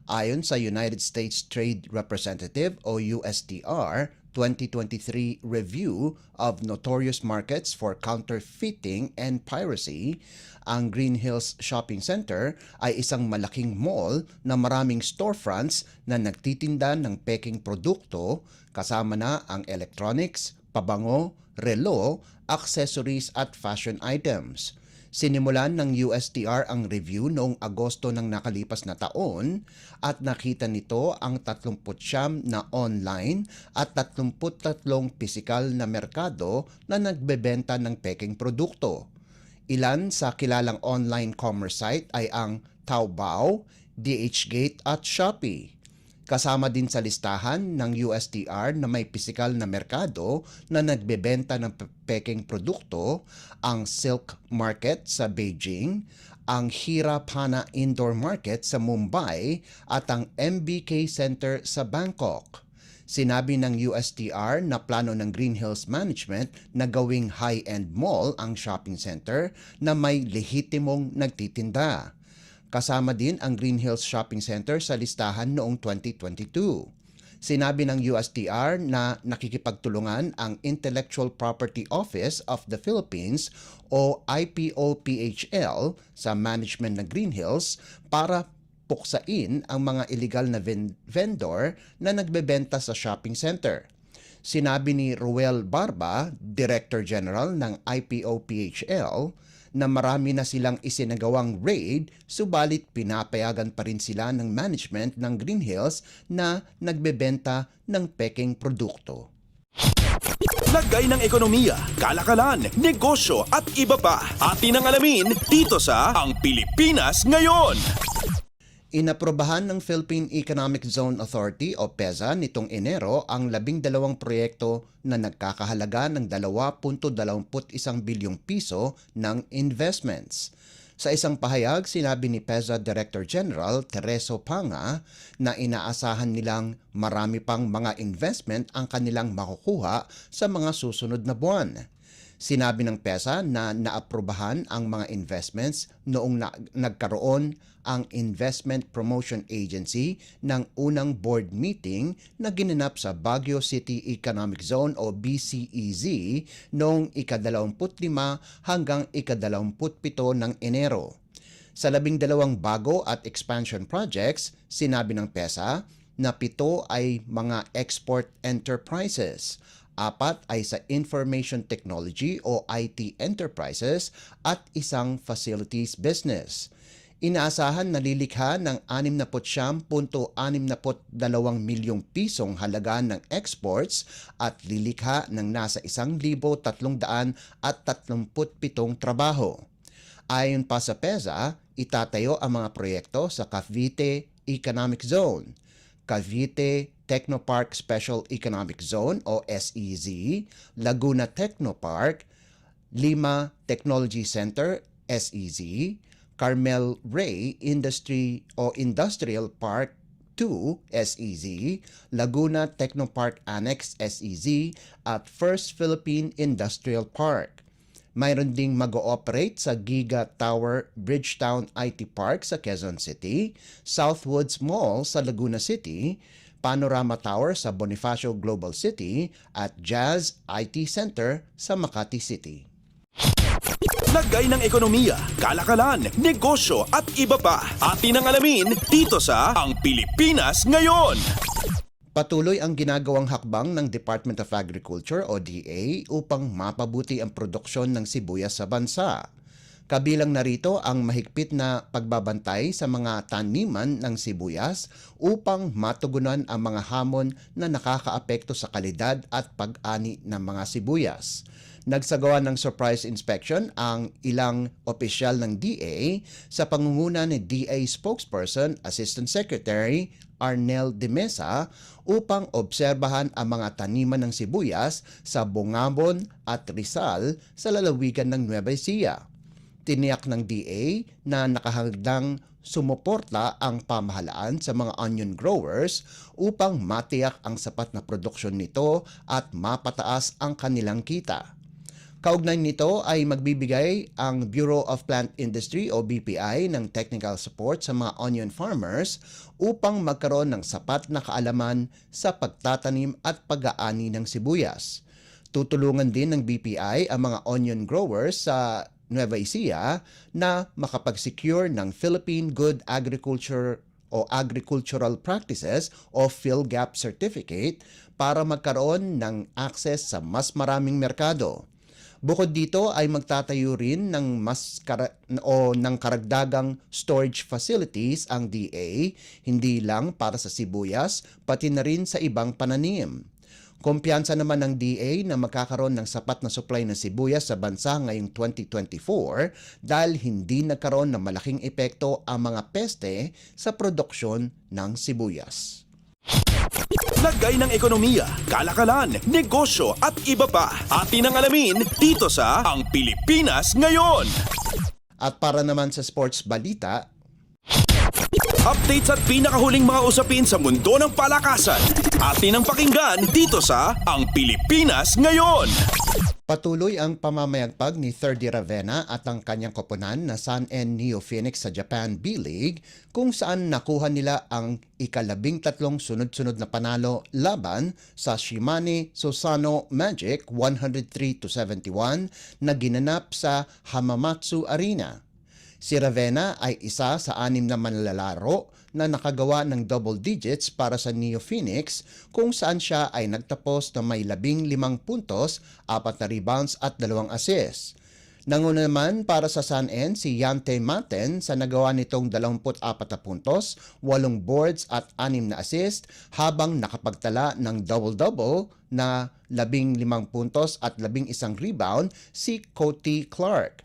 P: Ayon sa United States Trade Representative o USTR 2023 Review of Notorious Markets for Counterfeiting and Piracy, ang Green Hills Shopping Center ay isang malaking mall na maraming storefronts na nagtitinda ng peking produkto kasama na ang electronics, pabango, relo, accessories at fashion items. Sinimulan ng USTR ang review noong Agosto ng nakalipas na taon at nakita nito ang 39 na online at 33 pisikal na merkado na nagbebenta ng peking produkto. Ilan sa kilalang online commerce site ay ang Taobao, DHgate at Shopee. Kasama din sa listahan ng USTR na may pisikal na merkado na nagbebenta ng peking produkto ang Silk Market sa Beijing, ang Hirapana Indoor Market sa Mumbai at ang MBK Center sa Bangkok. Sinabi ng USTR na plano ng Green Hills Management na gawing high-end mall ang shopping center na may lehitimong nagtitinda. Kasama din ang Green Hills Shopping Center sa listahan noong 2022. Sinabi ng USTR na nakikipagtulungan ang Intellectual Property Office of the Philippines o IPOPHL sa management ng Green Hills para puksain ang mga illegal na vendor na nagbebenta sa shopping center. Sinabi ni Ruel Barba, Director General ng IPOPHL, na marami na silang isinagawang raid, subalit pinapayagan pa rin sila ng management ng Green Hills na nagbebenta ng peking produkto.
B: Lagay ng ekonomiya, kalakalan, negosyo at iba pa. Atin ang alamin dito sa Ang Pilipinas Ngayon.
P: Inaprobahan ng Philippine Economic Zone Authority o PEZA nitong Enero ang 12 proyekto na nagkakahalaga ng 2.21 bilyong piso ng investments. Sa isang pahayag, sinabi ni PEZA Director General Tereso Panga na inaasahan nilang marami pang mga investment ang kanilang makukuha sa mga susunod na buwan. Sinabi ng PESA na naaprubahan ang mga investments noong nagkaroon ang Investment Promotion Agency ng unang board meeting na ginanap sa Baguio City Economic Zone o BCEZ noong ika-25 hanggang ika-27 ng Enero. Sa 12 bago at expansion projects, sinabi ng PESA na 7 ay mga export enterprises, 4 ay sa information technology o IT enterprises at 1 facilities business. Inaasahan na lilikha ng 69.62 milyong pisong halaga ng exports at lilikha ng nasa 1,337 trabaho. Ayon pa sa PESA, itatayo ang mga proyekto sa Cavite Economic Zone, Cavite Technopark Special Economic Zone o SEZ, Laguna Technopark, Lima Technology Center SEZ, Carmel Ray Industry o Industrial Park 2 SEZ, Laguna Technopark Annex SEZ at First Philippine Industrial Park. Mayroon ding mag-ooperate sa Giga Tower Bridgetown IT Park sa Quezon City, Southwoods Mall sa Laguna City, Panorama Tower sa Bonifacio Global City at Jazz IT Center sa Makati City.
B: Lagay ng ekonomiya, kalakalan, negosyo at iba pa. Atin ang alamin dito sa Ang Pilipinas Ngayon.
P: Patuloy ang ginagawang hakbang ng Department of Agriculture o DA upang mapabuti ang produksyon ng sibuyas sa bansa. Kabilang narito ang mahigpit na pagbabantay sa mga taniman ng sibuyas upang matugunan ang mga hamon na nakakaapekto sa kalidad at pag-ani ng mga sibuyas. Nagsagawa ng surprise inspection ang ilang opisyal ng DA sa pangunguna ni DA spokesperson Assistant Secretary Arnel de Mesa upang obserbahan ang mga taniman ng sibuyas sa Bungabon at Rizal sa lalawigan ng Nueva Ecija. Tiniyak ng DA na nakahangdang sumuporta ang pamahalaan sa mga onion growers upang matiyak ang sapat na produksyon nito at mapataas ang kanilang kita. Kaugnay nito ay magbibigay ang Bureau of Plant Industry o BPI ng technical support sa mga onion farmers upang magkaroon ng sapat na kaalaman sa pagtatanim at pag-aani ng sibuyas. Tutulungan din ng BPI ang mga onion growers sa Nueva Ecija na makapag-secure ng Philippine Good Agriculture o Agricultural Practices o PhilGAP certificate para magkaroon ng access sa mas maraming merkado. Bukod dito ay magtatayo rin ng ng karagdagang storage facilities ang DA, hindi lang para sa sibuyas, pati na rin sa ibang pananim. Kumpiyansa naman ng DA na magkakaroon ng sapat na supply ng sibuyas sa bansa ngayong 2024 dahil hindi nagkaroon ng malaking epekto ang mga peste sa produksyon ng sibuyas.
B: Lagay ng ekonomiya, kalakalan, negosyo at iba pa. Atin ang alamin dito sa Ang Pilipinas Ngayon.
P: At para naman sa sports balita,
B: updates at pinakahuling mga usapin sa mundo ng palakasan. Atin ang pakinggan dito sa Ang Pilipinas Ngayon.
P: patuloy ang pamamayagpag ni Thirdy Ravenna at ang kanyang koponan na Sun N Neo Phoenix sa Japan B-League kung saan nakuha nila ang ika-13 sunod-sunod na panalo laban sa Shimane Susano Magic 103-71 na ginanap sa Hamamatsu Arena. Si Ravenna ay isa sa 6 na manlalaro na nakagawa ng double digits para sa Neo Phoenix kung saan siya ay nagtapos na may 15 puntos, 4 na rebounds at 2 assists. Nanguna naman para sa Sun N si Yante Maten sa nagawa nitong 24 na puntos, 8 boards at 6 na assist habang nakapagtala ng double-double na 15 puntos at 11 rebound si Cody Clark.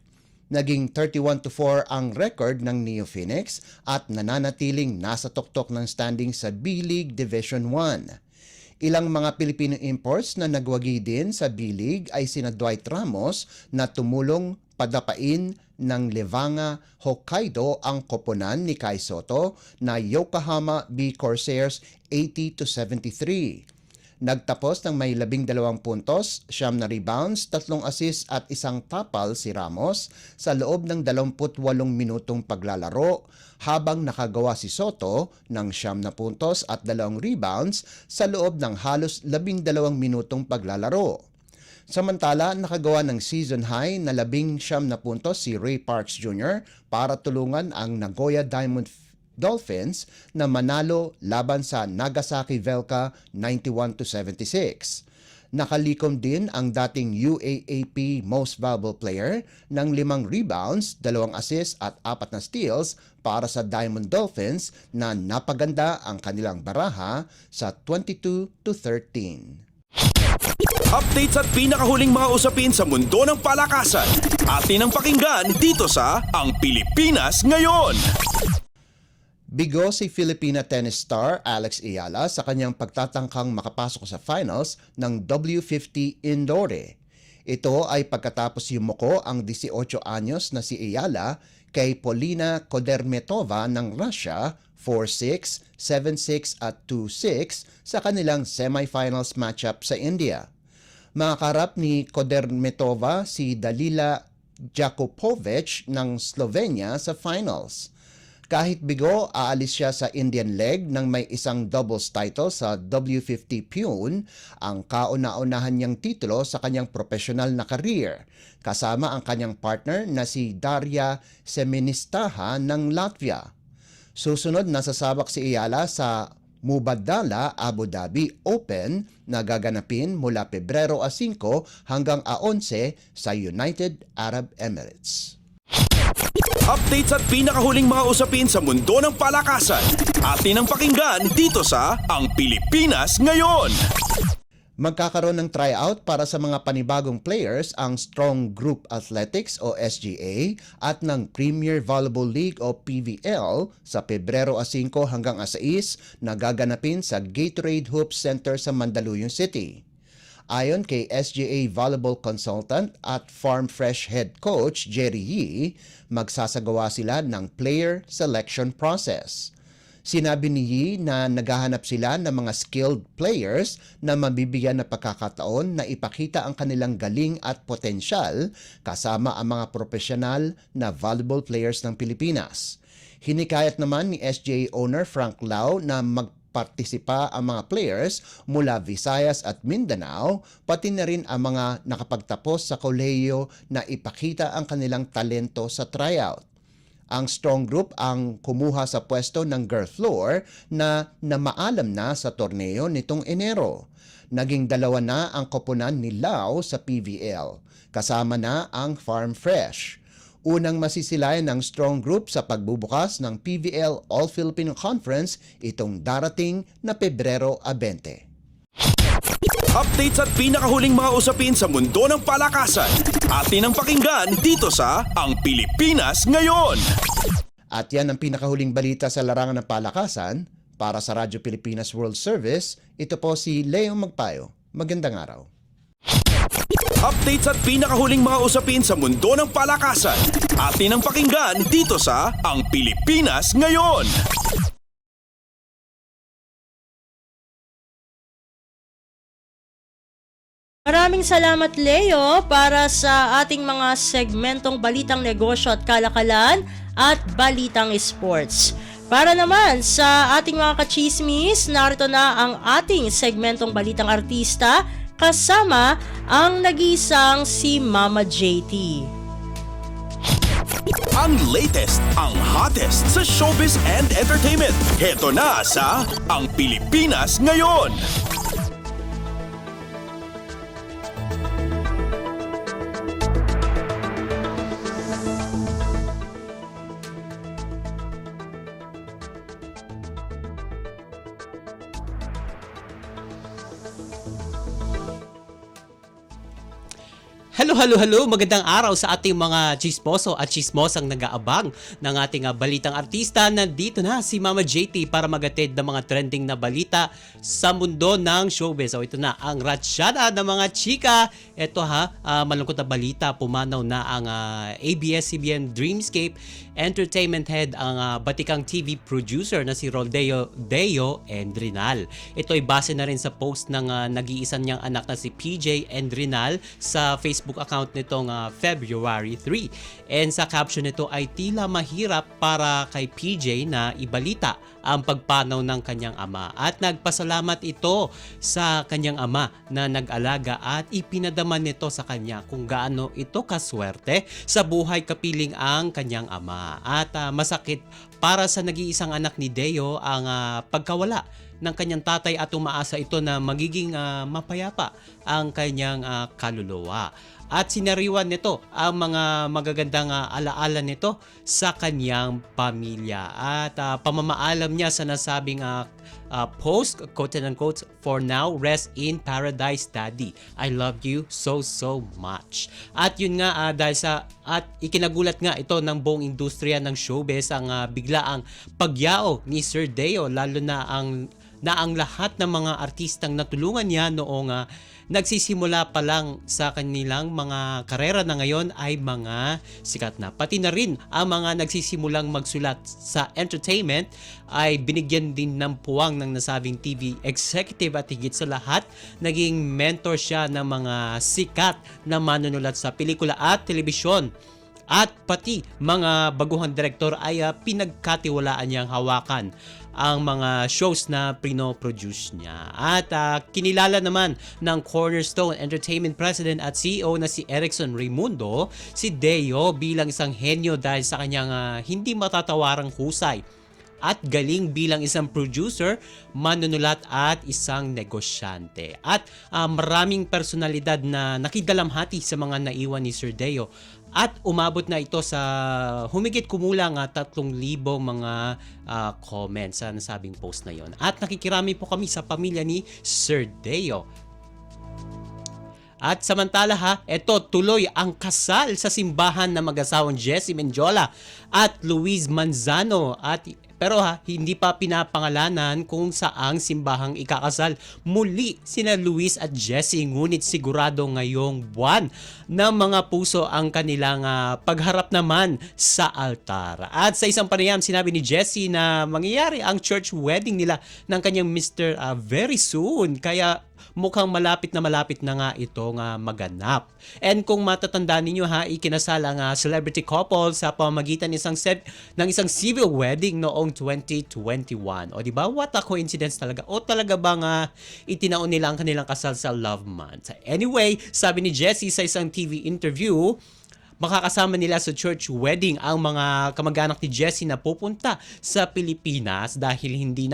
P: Naging 31-4 ang record ng Neo Phoenix at nananatiling nasa tuktok ng standing sa B-League Division 1. Ilang mga Pilipino imports na nagwagi din sa B-League ay sina Dwight Ramos na tumulong padapain ng Levanga Hokkaido ang koponan ni Kai Soto na Yokohama B Corsairs 80-73. Nagtapos ng may 12 puntos, 9 na rebounds, 3 assists at 1 tapal si Ramos sa loob ng 28 minutong paglalaro, habang nakagawa si Soto ng 9 na puntos at 2 rebounds sa loob ng halos 12 minutong paglalaro. Samantala, nakagawa ng season high na 19 na puntos si Ray Parks Jr. para tulungan ang Nagoya Diamond Dolphins na manalo laban sa Nagasaki Velka 91-76. Nakalikom din ang dating UAAP Most Valuable Player ng 5 rebounds, 2 assists at 4 na steals para sa Diamond Dolphins na napaganda ang kanilang baraha sa 22-13.
B: Updates at pinakahuling mga usapin sa mundo ng palakasan. Atin ang pakinggan dito sa Ang Pilipinas Ngayon.
P: Bigo si Filipina tennis star Alex Ayala sa kanyang pagtatangkang makapasok sa finals ng W50 Indore. Ito ay pagkatapos yumuko ang 18 anyos na si Ayala kay Polina Kodermetova ng Russia 4-6, 7-6 at 2-6 sa kanilang semifinals matchup sa India. Makakarap ni Kodermetova si Dalila Jakupovic ng Slovenia sa finals. Kahit bigo, aalis siya sa Indian leg nang may isang doubles title sa W50 Pune, ang kauna-unahan niyang titulo sa kanyang professional na career, kasama ang kanyang partner na si Daria Seministaha ng Latvia. Susunod na sasabak si Ayala sa Mubadala Abu Dhabi Open na gaganapin mula Pebrero 5 hanggang 11 sa United Arab Emirates.
B: Updates at pinakahuling mga usapin sa mundo ng palakasan. Atin ang pakinggan dito sa Ang Pilipinas Ngayon.
P: Magkakaroon ng tryout para sa mga panibagong players ang Strong Group Athletics o SGA at ng Premier Volleyball League o PVL sa Pebrero 5 hanggang 6 na gaganapin sa Gatorade Hoops Center sa Mandaluyong City. Ayon kay SGA Volleyball Consultant at Farm Fresh Head Coach Jerry Yee, magsasagawa sila ng player selection process. Sinabi ni Yee na naghahanap sila ng mga skilled players na mabibigyan ng pagkakataon na ipakita ang kanilang galing at potensyal kasama ang mga profesional na volleyball players ng Pilipinas. Hinikayat naman ni SGA owner Frank Lau na magpartisipa ang mga players mula Visayas at Mindanao, pati na rin ang mga nakapagtapos sa kolehiyo na ipakita ang kanilang talento sa tryout. Ang Strong Group ang kumuha sa pwesto ng girl floor na namaalam na sa torneo nitong Enero. Naging 2 na ang koponan ni Lau sa PVL, kasama na ang Farm Fresh. Unang masisilayan ng Strong Group sa pagbubukas ng PVL All-Filipino Conference itong darating na Pebrero 20.
B: Updates at pinakahuling mga usapin sa mundo ng palakasan. Atin ang pakinggan dito sa Ang Pilipinas Ngayon.
P: At yan ang pinakahuling balita sa larangan ng palakasan. Para sa Radyo Pilipinas World Service, ito po si Leo Magpayo. Magandang araw.
B: Updates at pinakahuling mga usapin sa mundo ng palakasan. Atin ang pakinggan dito sa Ang Pilipinas Ngayon.
C: Maraming salamat Leo para sa ating mga segmentong balitang negosyo at kalakalan at balitang sports. Para naman sa ating mga kachismis, narito na ang ating segmentong balitang artista kasama ang nag-iisang si Mama JT.
B: Ang latest, ang hottest sa showbiz and entertainment. Heto na sa Ang Pilipinas Ngayon.
Q: Hello, magandang araw sa ating mga chismoso at chismosang nag-aabang ng ating balitang artista. Nandito na si Mama JT para magatid ng mga trending na balita sa mundo ng showbiz. So ito na ang ratsyada ng mga chika. Ito malungkot na balita, pumanaw na ang ABS-CBN Dreamscape entertainment head ang batikang TV producer na si Roldeo Deo Endrinal. Ito ay base na rin sa post ng nag-iisang niyang anak na si PJ Endrinal sa Facebook account nitong February 3. And sa caption nito ay tila mahirap para kay PJ na ibalita ang pagpanaw ng kanyang ama at nagpasalamat ito sa kanyang ama na nag-alaga at ipinadaman nito sa kanya kung gaano ito kaswerte sa buhay kapiling ang kanyang ama. At masakit para sa nag-iisang anak ni Deo ang pagkawala ng kanyang tatay at umaasa ito na magiging mapayapa ang kanyang kaluluwa. At sinariwan nito ang mga magagandang alaala nito sa kanyang pamilya. At pamamaalam niya sa nasabing post, quote and unquote, "For now, rest in paradise, Daddy. I love you so much." At yun nga, dahil sa, at ikinagulat nga ito ng buong industriya ng showbiz ang biglaang pagyao ni Sir Deo, lalo na ang lahat ng mga artistang natulungan niya noong nagsisimula pa lang sa kanilang mga karera na ngayon ay mga sikat na. Pati na rin ang mga nagsisimulang magsulat sa entertainment ay binigyan din ng puwang ng nasabing TV executive at higit sa lahat, naging mentor siya ng mga sikat na manunulat sa pelikula at telebisyon. At pati mga baguhang direktor ay pinagkatiwalaan niyang hawakan ang mga shows na pino-produce niya. At kinilala naman ng Cornerstone Entertainment President at CEO na si Erickson Raimundo, si Deo bilang isang henyo dahil sa kanyang hindi matatawarang husay at galing bilang isang producer, manunulat at isang negosyante. At maraming personalidad na nakidalamhati sa mga naiwan ni Sir Deo. At umabot na ito sa humigit kumulang 3,000 mga comments sa nasabing post na yon. At nakikirami po kami sa pamilya ni Sir Deo. At samantala ito tuloy ang kasal sa simbahan ng mag-asawang Jessie Mendiola at Luis Manzano. Pero hindi pa pinapangalanan kung saang simbahang ikakasal muli sina Luis at Jessie, ngunit sigurado ngayong buwan ng mga puso ang kanilang pagharap naman sa altar. At sa isang panayam, sinabi ni Jessie na mangyayari ang church wedding nila ng kanyang Mr. Very soon, kaya mukhang malapit na nga itong maganap. And kung matatandaan ninyo ikinasal ang celebrity couple sa pamamagitan ng isang civil wedding noong 2021. O diba? What a coincidence talaga. O talaga bang itinaon nila ang kanilang kasal sa love month? Anyway, sabi ni Jessie sa isang TV interview, makakasama nila sa church wedding ang mga kamag-anak ni Jessie na pupunta sa Pilipinas dahil hindi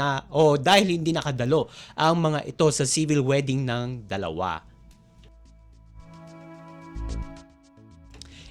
Q: nakadalo ang mga ito sa civil wedding ng dalawa.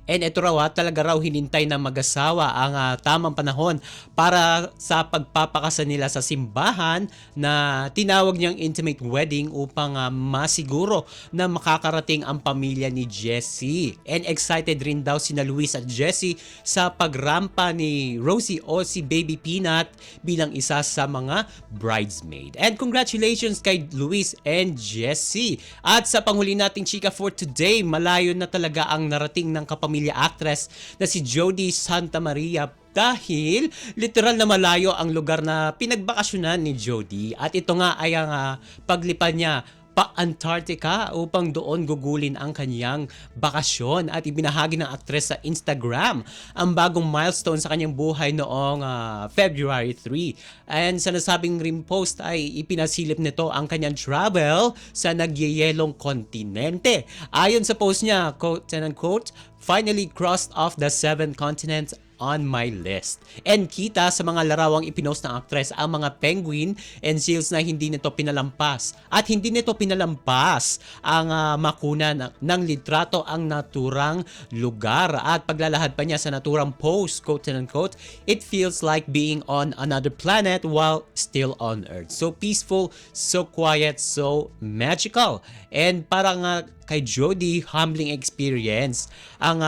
Q: And ito raw talaga raw hinintay ng mag-asawa ang tamang panahon para sa pagpapakasal nila sa simbahan na tinawag niyang intimate wedding upang masiguro na makakarating ang pamilya ni Jessie. And excited rin daw sina Luis at Jessie sa pagrampa ni Rosie o si Baby Peanut bilang isa sa mga bridesmaid. And congratulations kay Luis and Jessie. At sa panghuli nating chika for today, malayo na talaga ang narating ng kapamilya actress na si Jody Santa Maria dahil literal na malayo ang lugar na pinagbakasyonan ni Jody. At ito nga ay ang paglipad niya pa-Antarctica upang doon gugulin ang kanyang bakasyon. At ibinahagi ng aktres sa Instagram ang bagong milestone sa kanyang buhay noong February 3. And sa nasabing ring post ay ipinasilip nito ang kanyang travel sa nagyeyelong kontinente. Ayon sa post niya, quote and unquote, "Finally crossed off the 7 continents on my list." And kita sa mga larawang ipinost ng aktres ang mga penguin and seals na hindi nito pinalampas. At hindi nito pinalampas ang makuna ng litrato ang naturang lugar. At paglalahad pa niya sa naturang post, quote and unquote, "It feels like being on another planet while still on Earth. So peaceful, so quiet, so magical." And parang kay Jody, humbling experience ang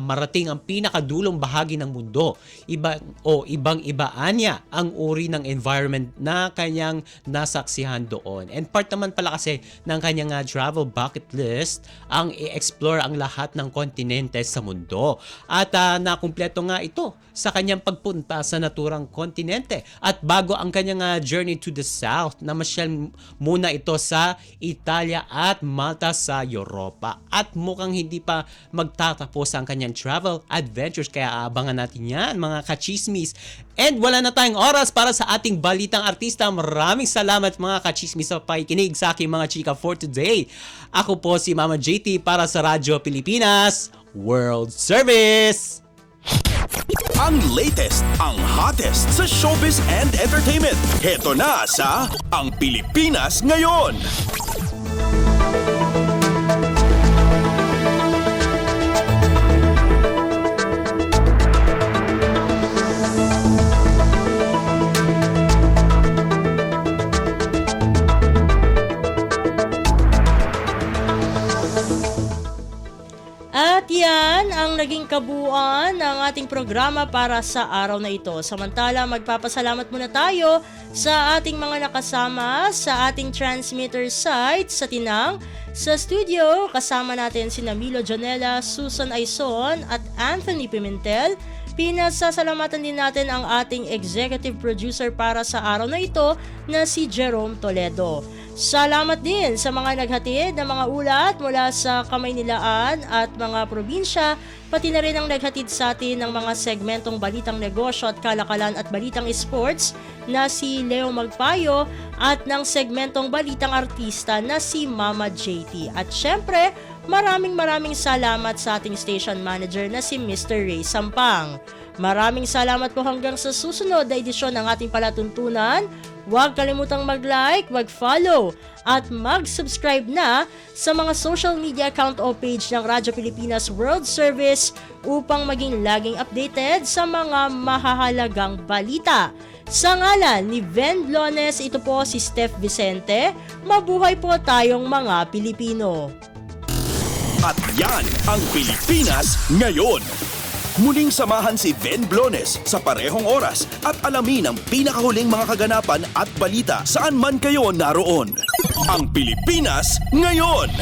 Q: marating ang pinakadulong bahagi ng mundo. Ibang-iba niya ang uri ng environment na kanyang nasaksihan doon. And part naman pala kasi ng kanyang travel bucket list ang i-explore ang lahat ng kontinente sa mundo. At nakumpleto nga ito sa kanyang pagpunta sa naturang kontinente. At bago ang kanyang journey to the south, namasyal muna ito sa Italia at Malta sa Europa. At mukhang hindi pa magtatapos ang kanyang travel adventures, kaya abangan natin yan mga kachismis. And wala na tayong oras para sa ating balitang artista. Maraming salamat mga kachismis sa pakikinig sa aking mga chika for today. Ako po si Mama JT para sa Radyo Pilipinas World Service.
B: Ang latest, ang hottest sa showbiz and entertainment. Heto na sa Ang Pilipinas Ngayon.
C: At yan ang naging kabuuan ng ating programa para sa araw na ito. Samantala, magpapasalamat muna tayo sa ating mga nakasama sa ating transmitter site sa Tinang. Sa studio, kasama natin si Milo Jonella, Susan Aison at Anthony Pimentel. Pinasasalamatan din natin ang ating executive producer para sa araw na ito na si Jerome Toledo. Salamat din sa mga naghatid ng mga ulat mula sa Kamaynilaan at mga probinsya, pati na rin ang naghatid sa atin ng mga segmentong Balitang Negosyo at Kalakalan at Balitang Sports na si Leo Magpayo at ng segmentong Balitang Artista na si Mama JT. At syempre, maraming salamat sa ating station manager na si Mr. Ray Sampang. Maraming salamat po hanggang sa susunod na edisyon ng ating palatuntunan. Huwag kalimutang mag-like, mag-follow at mag-subscribe na sa mga social media account o page ng Radyo Pilipinas World Service upang maging laging updated sa mga mahahalagang balita. Sa ngalan ni Ven Blones, ito po si Steph Vicente. Mabuhay po tayong mga Pilipino.
B: At yan ang Pilipinas Ngayon. Muling samahan si Ven Blones sa parehong oras at alamin ang pinakahuling mga kaganapan at balita saan man kayo naroon. Ang Pilipinas Ngayon!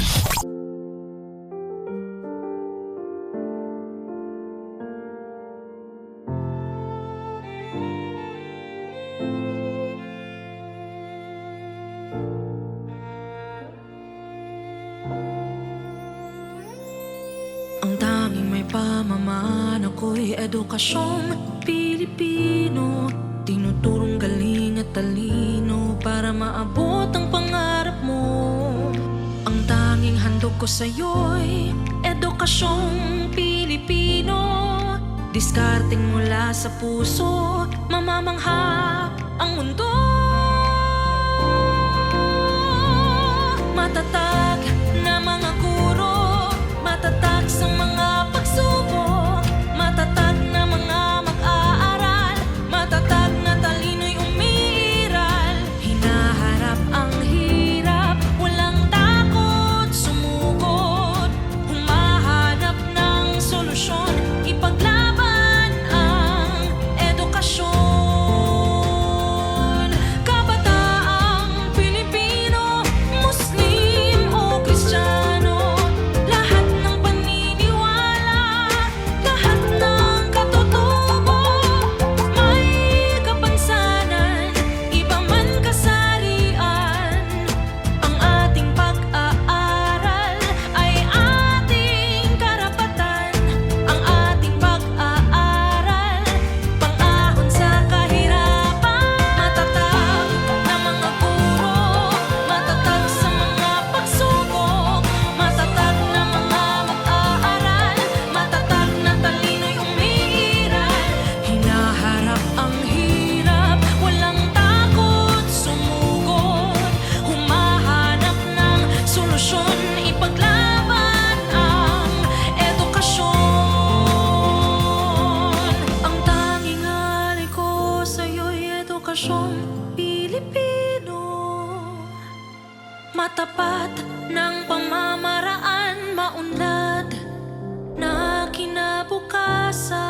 R: Ang tanging may pamamaan ako'y edukasyong Pilipino. Tinuturong galing at talino para maabot ang pangarap mo. Ang tanging handog ko sa'yo'y edukasyong Pilipino. Diskarteng mula sa puso, mamamangha ang mundo. Matatag na mga guro, matatag sa mga pagsubok, matatag na mga mag-aaral, matatag na talino'y umiiral. Hinaharap ang hirap, walang takot sumugod, humahanap ng solusyon, ipaglaban ang edukasyon. Kabataang Pilipino, Muslim o Kristiyano, lahat ng paniniwala, lahat ng katutubo, may kapansanan, iba man kasarian. Ang ating pag-aaral ay ating karapatan. Ang ating pag-aaral, pang-ahon sa kahirapan. Matatag na mga guro, matatag sa mga pagsubok, matatag na mga mag-aaral, matatag na talino'y umiiral. Hinaharap ang hirap, walang takot sumugod, humahanap ng solusyon, ipaglaban ang edukasyon. Ang tanging alay ko sa'yo'y edukasyong Pilipino. Matapat ng pamamaraan, pag-asa.